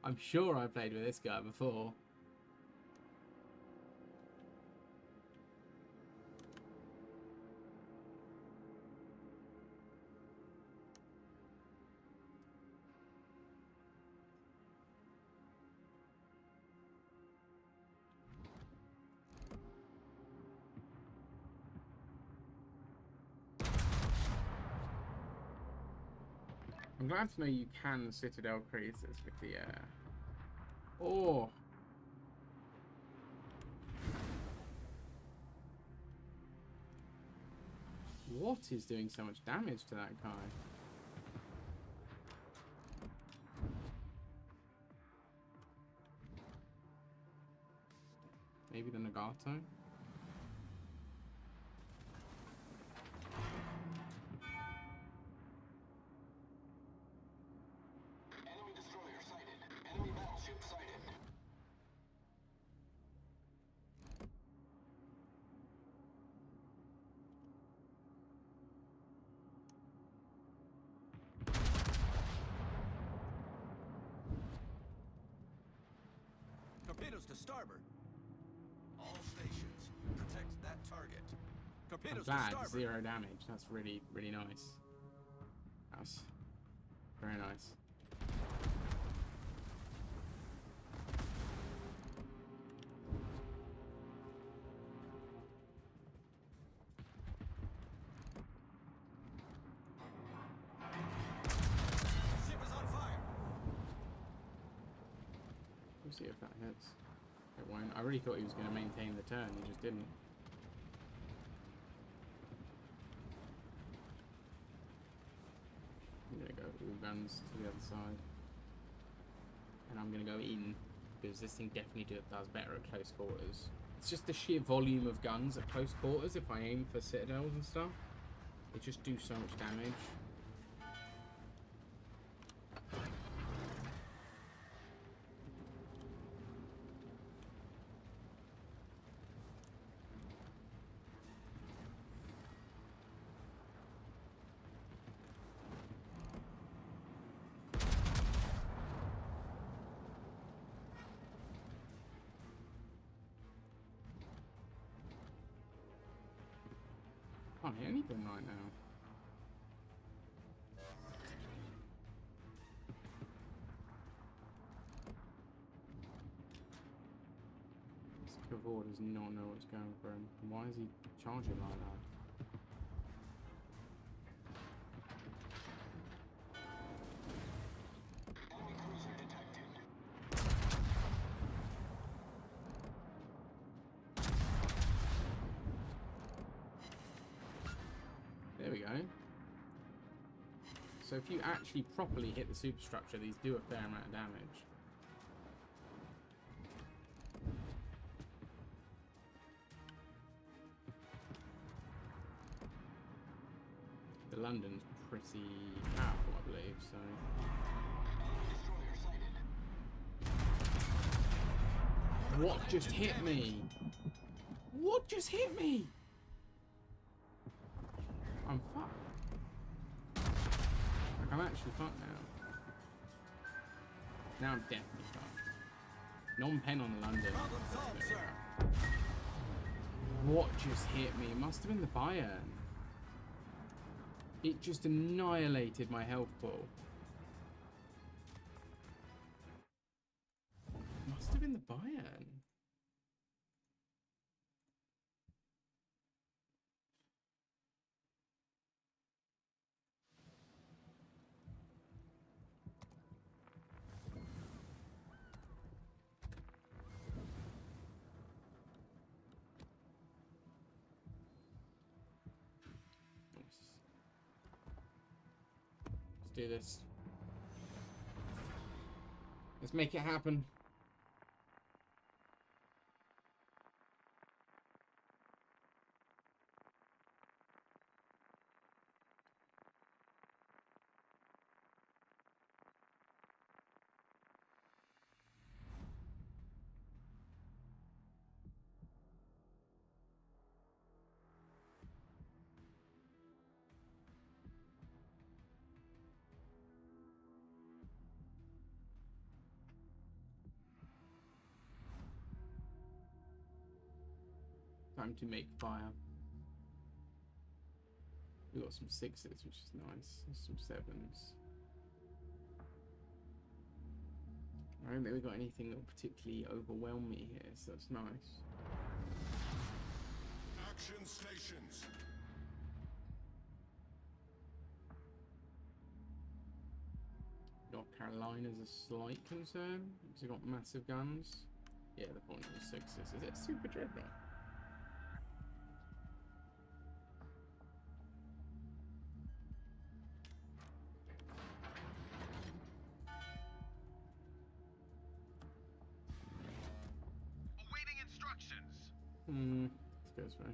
I'm sure I played with this guy before. I'm glad to know you can Citadel cruisers with the Oh, what is doing so much damage to that guy? Maybe the Nagato? Enemy destroyer sighted. Enemy battleship sighted. Torpedoes to starboard. All stations, protect that target. I'm Torpedoes to glad, starboard. 0 damage. That's really, really nice. That's very nice. Ship is on fire. We'll see if that hits. It won't. I really thought he was going to maintain the turn. He just didn't. I'm going to go all guns to the other side. And I'm going to go in, because this thing definitely does better at close quarters. It's just the sheer volume of guns at close quarters. If I aim for citadels and stuff, they just do so much damage. Can't hit anything right now. This Cavor does not know what's going for him. Why is he charging like that? Enemy cruiser detected. There we go. So if you actually properly hit the superstructure, these do a fair amount of damage. The London's pretty powerful, I believe, so... Enemy destroyer sighted. What just hit me? What just hit me? I'm fucked. Like, I'm actually fucked now. Now I'm definitely fucked. Non-pen on the London. Problem solved, sir. What just hit me? It must have been the Bayern. It just annihilated my health pool. Must have been the Bayern. Let's do this. Let's make it happen. Time to make fire. We got some 6s, which is nice. Some 7s. I don't think we got anything that will particularly overwhelm me here, so that's nice. Action stations. North Carolina's a slight concern because they've got massive guns. Yeah, the 406s. Is it Super Dreadnought? Awaiting instructions. Let's go this way.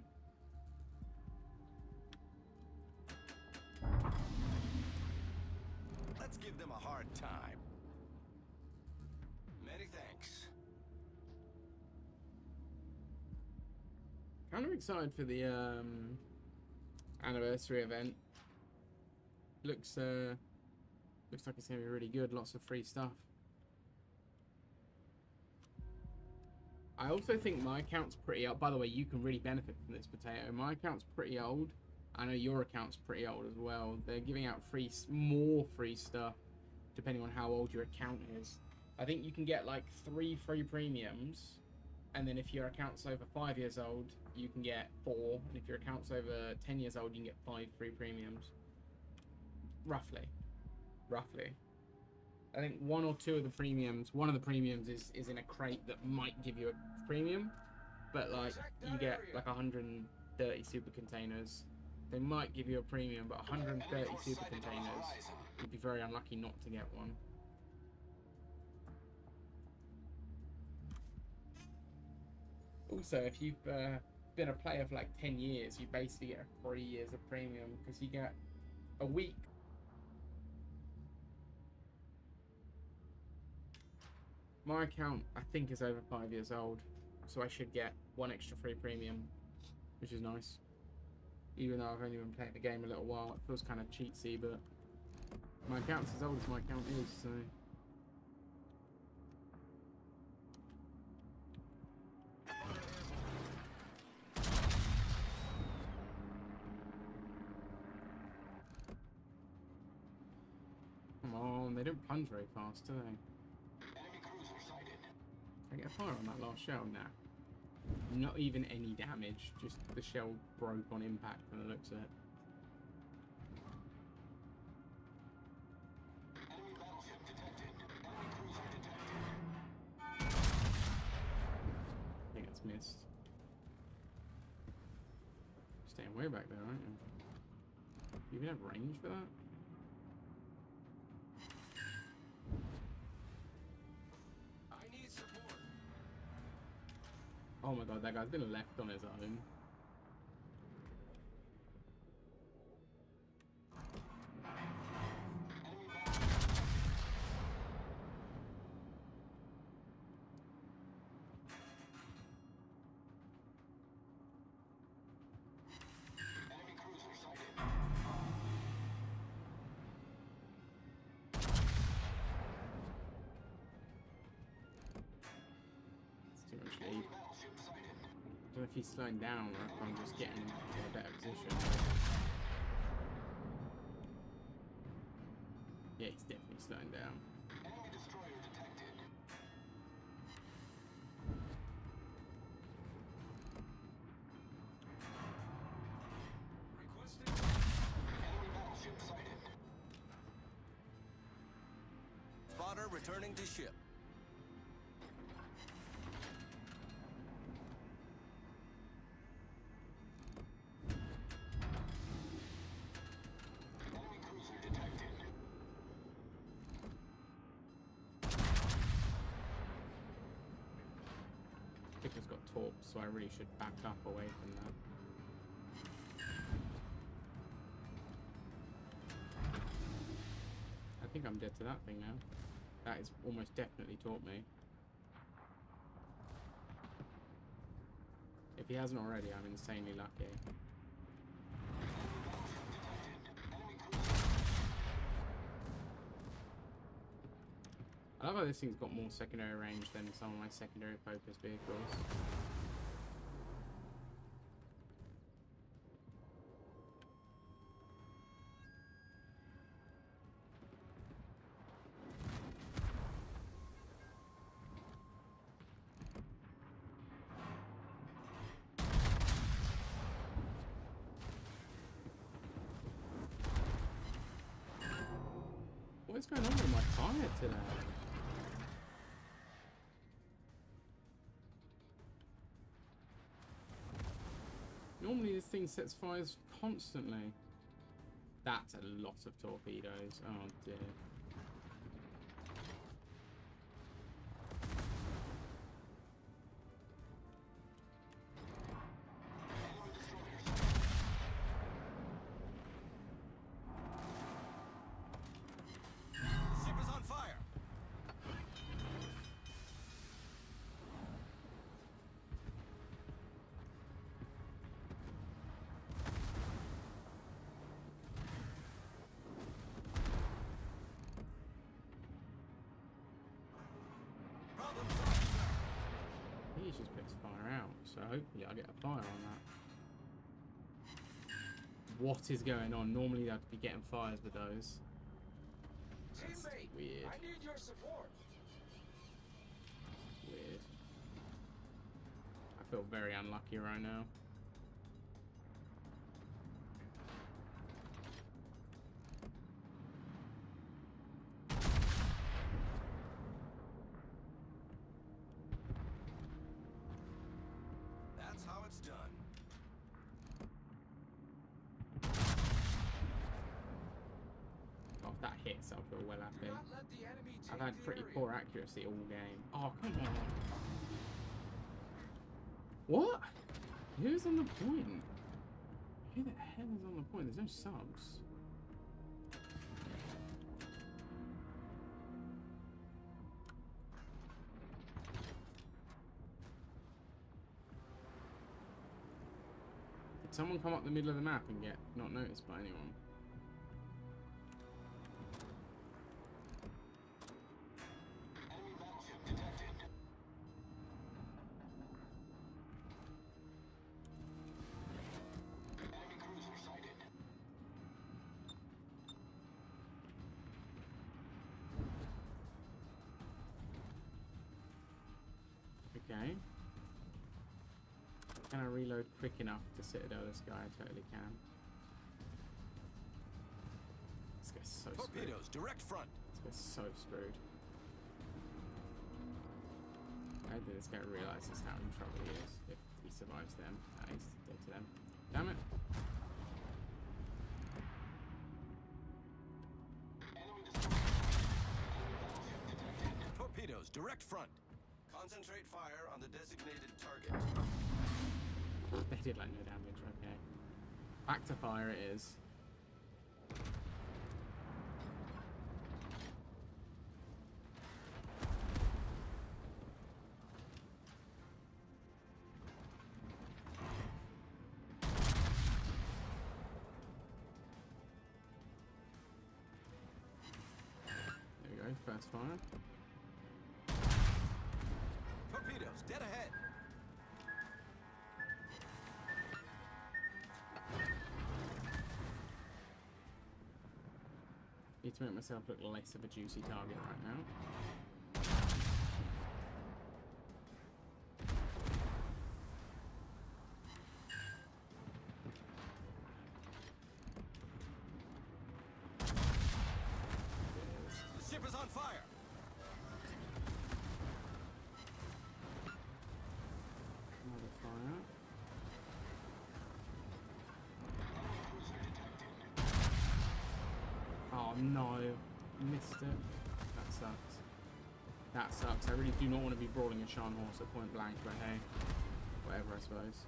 Let's give them a hard time. Many thanks. Kind of excited for the anniversary event. Looks like it's gonna be really good. Lots of free stuff. I also think my account's pretty old. By the way, you can really benefit from this, Potato. My account's pretty old. I know your account's pretty old as well. They're giving out more free stuff depending on how old your account is. I think you can get like 3 free premiums, and then if your account's over 5 years old, you can get 4. And if your account's over 10 years old, you can get 5 free premiums. Roughly. I think one of the premiums is in a crate that might give you a premium, but like you get like 130 super containers. They might give you a premium, but 130 super containers, you'd be very unlucky not to get one. Also, if you've been a player for like 10 years, you basically get 3 years of premium because you get a week. My account, I think, is over 5 years old, so I should get 1 extra free premium, which is nice. Even though I've only been playing the game a little while, it feels kind of cheatsy, but my account's as old as my account is, so... Come on, they don't plunge very fast, do they? Enemy cruiser sighted. I get a fire on that last shell now. Not even any damage, just the shell broke on impact from the looks of it. Enemy battleship detected. Enemy cruiser detected. I think it's missed. Staying way back there, aren't you? Do you even have range for that? I need support. Oh my god, that guy's been left on his own. Enemy cruiser sighted. It's too much Enemy lead. battleship sighted. I don't know if he's slowing down or if I'm just getting in a better position. Yeah, he's definitely slowing down. Enemy destroyer detected. Requesting. Enemy battleship sighted. Spotter returning to ship. Enemy cruiser detected. Kicker's got torps, so I really should back up away from that. I think I'm dead to that thing now. That is almost definitely taught me. If he hasn't already, I'm insanely lucky. I love how this thing's got more secondary range than some of my secondary focus vehicles. What is going on with my fire today? Normally this thing sets fires constantly. That's a lot of torpedoes. Oh dear. Ship is on fire. Problem solved, sir. He just puts fire out, so hopefully I get a fire on that. What is going on? Normally I'd be getting fires with those. That's Teammate, weird. I need your support. Weird. I feel very unlucky right now. That's how it's done. Oh, if that hits, I'll feel well Do happy. not let the enemy take I've had the pretty area. poor accuracy all game. Oh, come on. What? Who's on the point? Who the hell is on the point? There's no subs. Did someone come up the middle of the map and get not noticed by anyone? Enemy battleship detected. Enemy cruiser sighted. Okay. Can I reload quick enough to Citadel this guy? I totally can. This guy's so screwed. Torpedoes, direct front. This guy's so screwed. How did this guy realises how in trouble he is if he survives them? Ah, he's dead to them. Damn it. Enemy destroyer. Enemy battleship detected. Torpedoes, direct front. Concentrate fire on the designated target. They did like no damage, okay. Back to fire it is. There we go, first fire. Torpedoes, dead ahead. Need to make myself look less of a juicy target right now. The ship is on fire. Another fire. Oh no, missed it. That sucks. That sucks. I really do not want to be brawling a Shan horse at point blank, but hey, whatever, I suppose.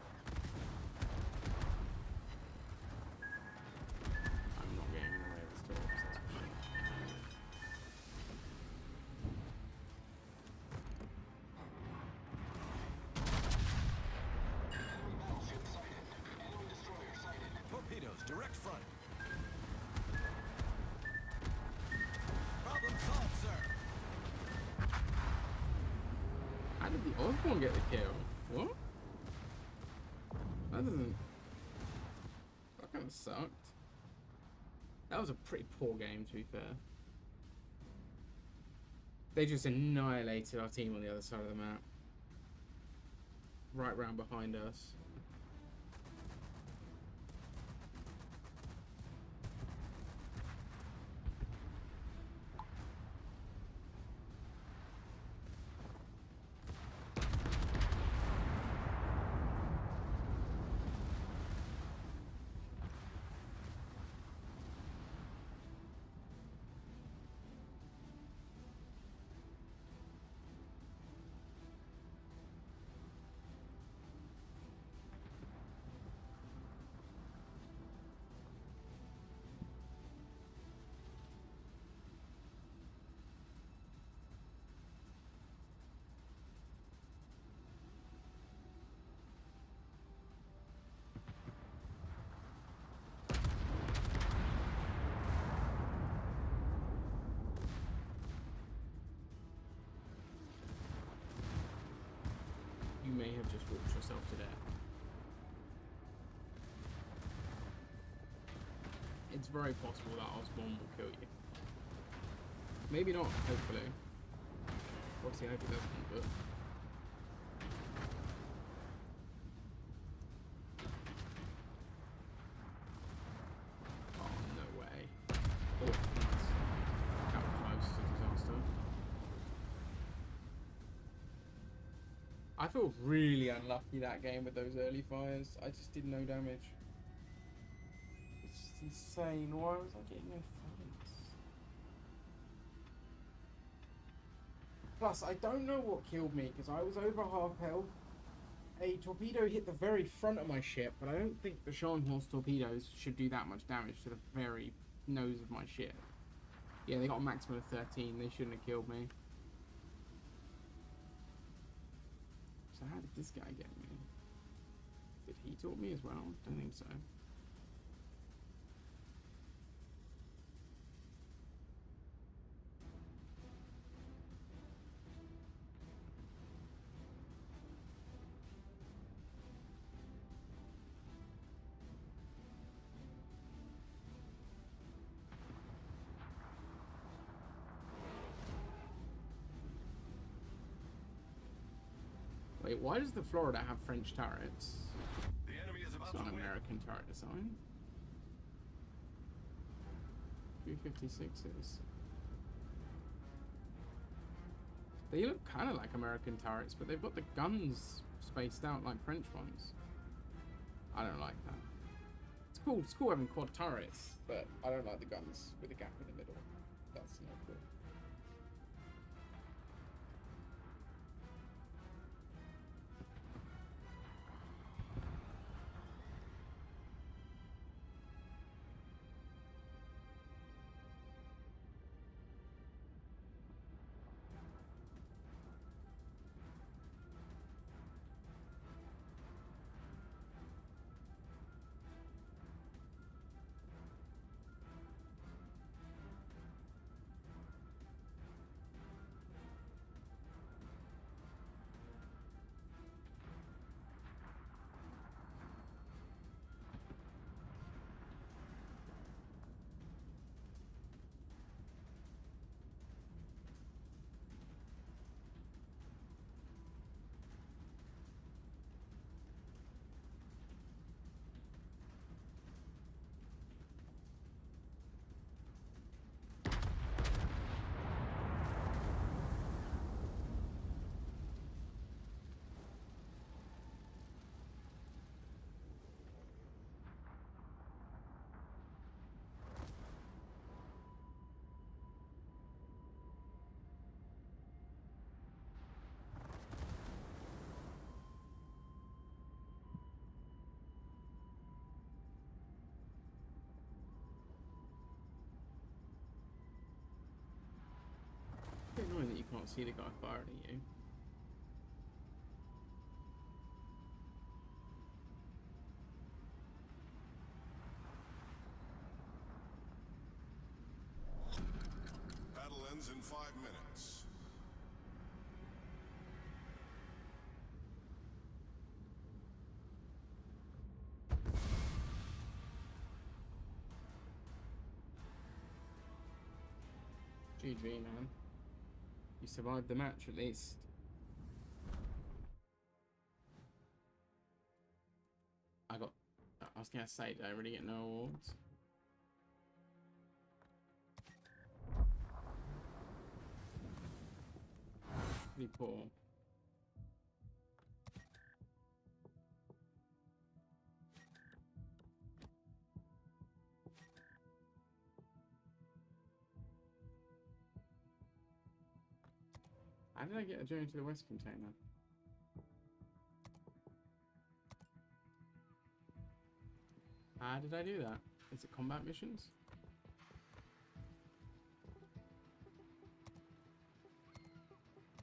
I'm not getting in the way of this talk, so that's for sure. Enemy battleship sighted. Enemy destroyer sighted. Torpedoes, direct front. Problem solved, sir. How did the Osborne get the kill? What? That doesn't... That kind of sucked. That was a pretty poor game, to be fair. They just annihilated our team on the other side of the map. Right round behind us. may have just walked yourself to death. It's very possible that Osborne will kill you. Maybe not, hopefully. Obviously, I hope it doesn't, but... Oh, no way. Oh, nice. That was close to disaster. I feel really unlucky that game with those early fires. I just did no damage. It's just insane. Why was I getting no fights? Plus, I don't know what killed me because I was over half health. A torpedo hit the very front of my ship, but I don't think the Scharnhorst torpedoes should do that much damage to the very nose of my ship. Yeah, they got a maximum of 13. They shouldn't have killed me. So how did this guy get me? Did he talk me as well? Don't think so. Wait, why does the Florida have French turrets? The enemy is about It's not to an win. American turret design. 256s. They look kind of like American turrets, but they've got the guns spaced out like French ones. I don't like that. It's cool. It's cool having quad turrets, but I don't like the guns with a gap in the middle. That's not cool. It's a bit annoying that you can't see the guy firing at you. Battle ends in 5 minutes. GG, man. You survived the match at least. I was gonna say, did I really get no awards? Pretty poor. How did I get a journey to the West container? How did I do that? Is it combat missions?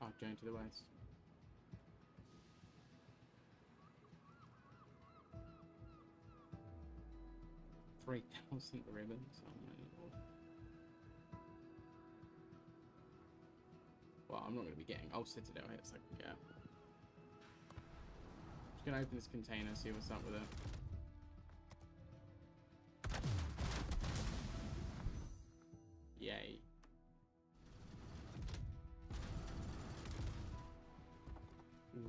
Oh, journey to the West. $3,000 ribbons. Oh my lord. Well, I'm not going to be getting. I'll Citadel hits I can get. gonna open this container, see what's up with it. Yay.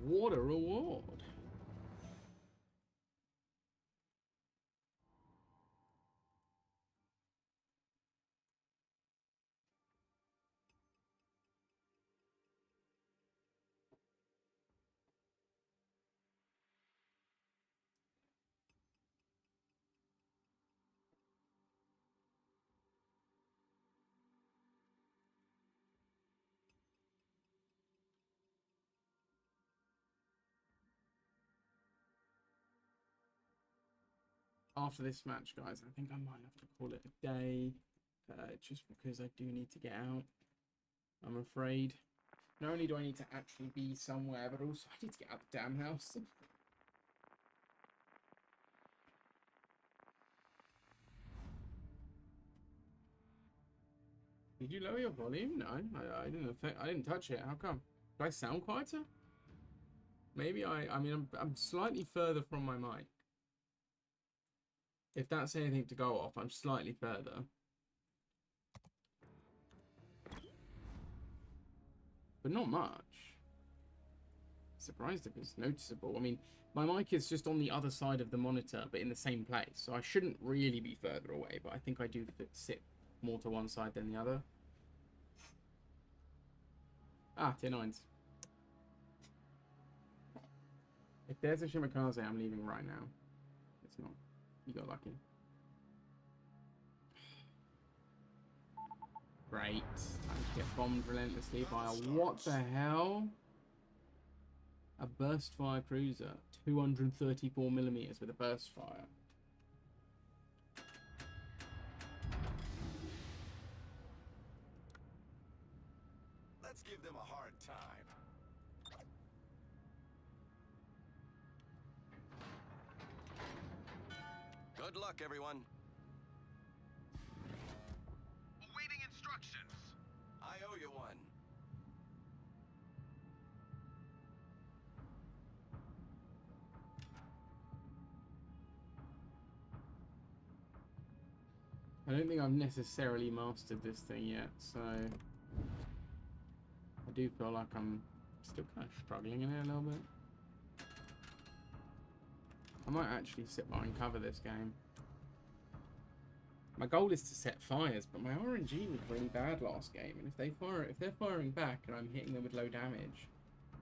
What a reward. After this match, guys, I think I might have to call it a day, just because I do need to get out, I'm afraid. Not only do I need to actually be somewhere, but also I need to get out the damn house. Did you lower your volume? No, I didn't. I didn't touch it. How come? Do I sound quieter? Maybe I mean, I'm slightly further from my mic. If that's anything to go off, I'm slightly further. But not much. Surprised if it's noticeable. I mean, my mic is just on the other side of the monitor, but in the same place. So I shouldn't really be further away, but I think I do sit more to one side than the other. Ah, tier 9s. If there's a Shimakaze, I'm leaving right now. It's not. You got lucky. Great. Time to get bombed relentlessly by a... What the hell? A burst fire cruiser. 234mm with a burst fire. Let's give them a hard time. Good luck, everyone. Awaiting instructions. I owe you one. I don't think I've necessarily mastered this thing yet, so I do feel like I'm still kind of struggling in it a little bit. I might actually sit by and cover this game. My goal is to set fires, but my RNG was really bad last game, and if they're firing back and I'm hitting them with low damage,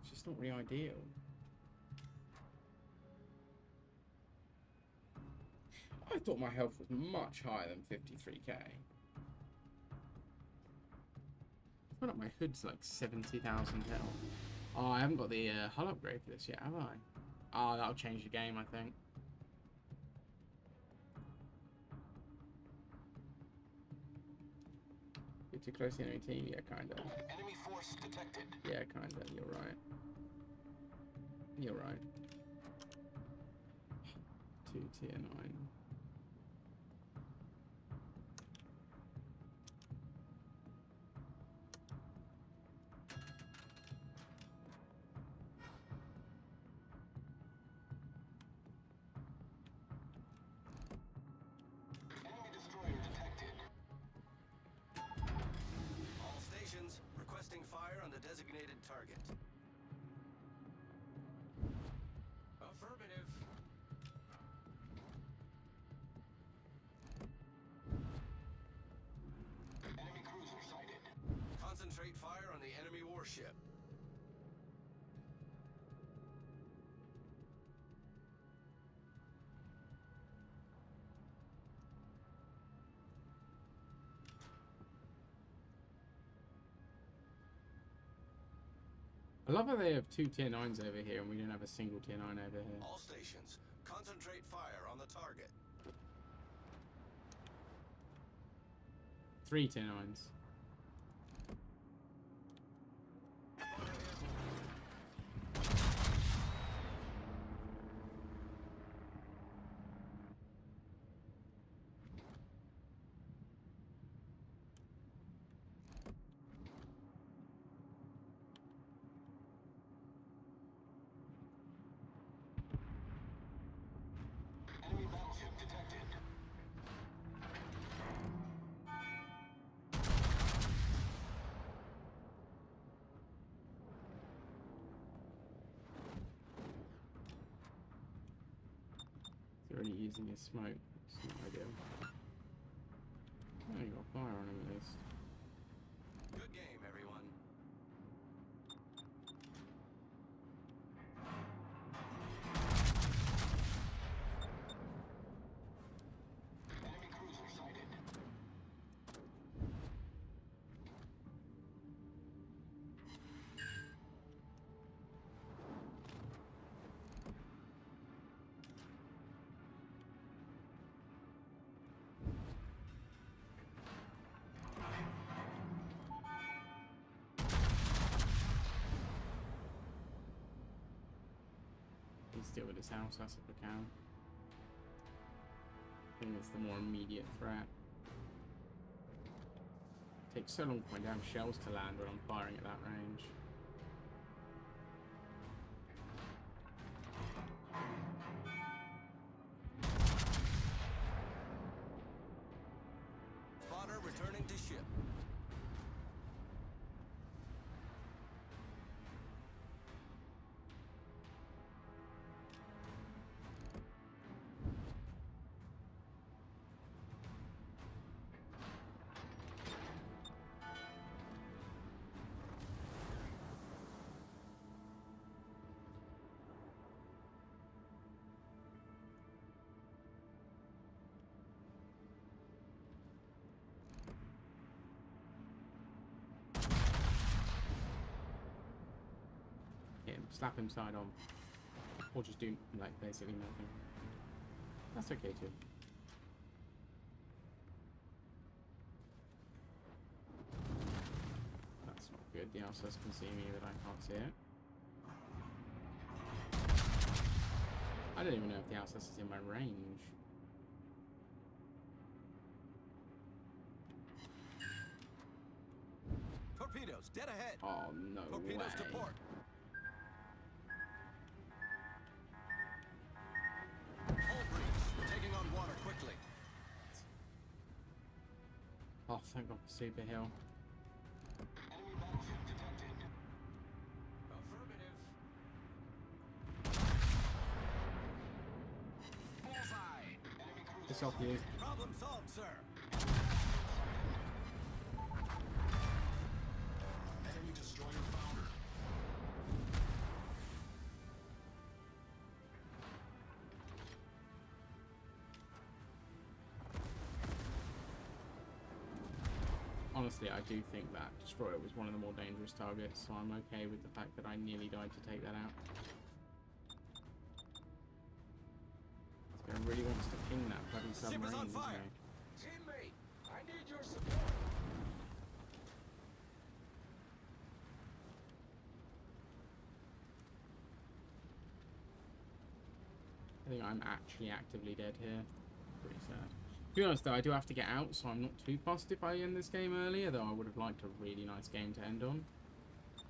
it's just not really ideal. I thought my health was much higher than 53k. I feel like my hood's like 70,000 health. Oh, I haven't got the hull upgrade for this yet, have I? Oh, that'll change the game, I think. You're too close to the enemy team? Yeah, kinda. Enemy force detected. Yeah, kinda. You're right. You're right. 2 tier 9. Enemy destroyer detected. All stations requesting fire on the designated target. Affirmative. Enemy cruiser sighted. Concentrate fire on the enemy warship. I love how they have 2 tier 9s over here and we don't have a single tier 9 over here. All stations concentrate fire on the target. 3 tier 9s. They're already using his smoke. It's not ideal. Oh, you got fire on him at least. Good game, everyone. Enemy cruiser sighted. He's still with his house, that's if I can. I think it's the more immediate threat. Takes so long for my damn shells to land when I'm firing at that range. Spotter returning to ship. Hit him, slap him side on. Or just do, like, basically nothing. That's okay too. That's not good. The outsiders can see me, but I can't see it. I don't even know if the outsiders is in my range. Torpedoes, dead ahead. Oh, no Torpedoes way. to port. Hull breach. Taking on water quickly. Oh, thank God for Super Hill. Enemy battleship detected. Affirmative. Bullseye. Enemy cruiser Piss off you. Problem solved, sir. Enemy destroyer foundered. Honestly, I do think that destroyer was one of the more dangerous targets, so I'm okay with the fact that I nearly died to take that out. This guy really wants to ping that bloody Ship is submarine, on doesn't fire. he? Teammate, I need your support. I think I'm actually actively dead here. Pretty sad. To be honest though, I do have to get out, so I'm not too fussed if I end this game earlier, though I would have liked a really nice game to end on.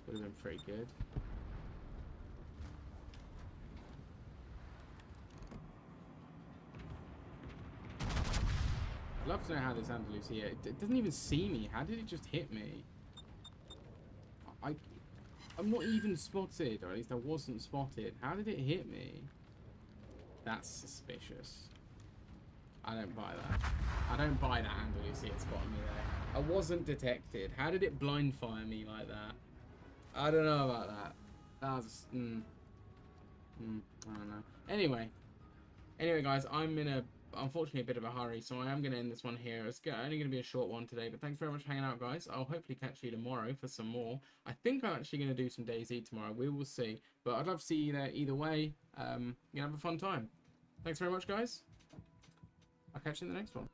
Would have been pretty good. I'd love to know how this Andalusia... It doesn't even see me. How did it just hit me? I'm not even spotted, or at least I wasn't spotted. How did it hit me? That's suspicious. I don't buy that. I don't buy that Andalusia spotting me there. I wasn't detected. How did it blind fire me like that? I don't know about that. That was... I don't know. Anyway, guys, I'm in unfortunately a bit of a hurry, so I am going to end this one here. It's only going to be a short one today, but thanks very much for hanging out, guys. I'll hopefully catch you tomorrow for some more. I think I'm actually going to do some DayZ tomorrow. We will see, but I'd love to see you there either way. You have a fun time. Thanks very much, guys. I'll catch you in the next one.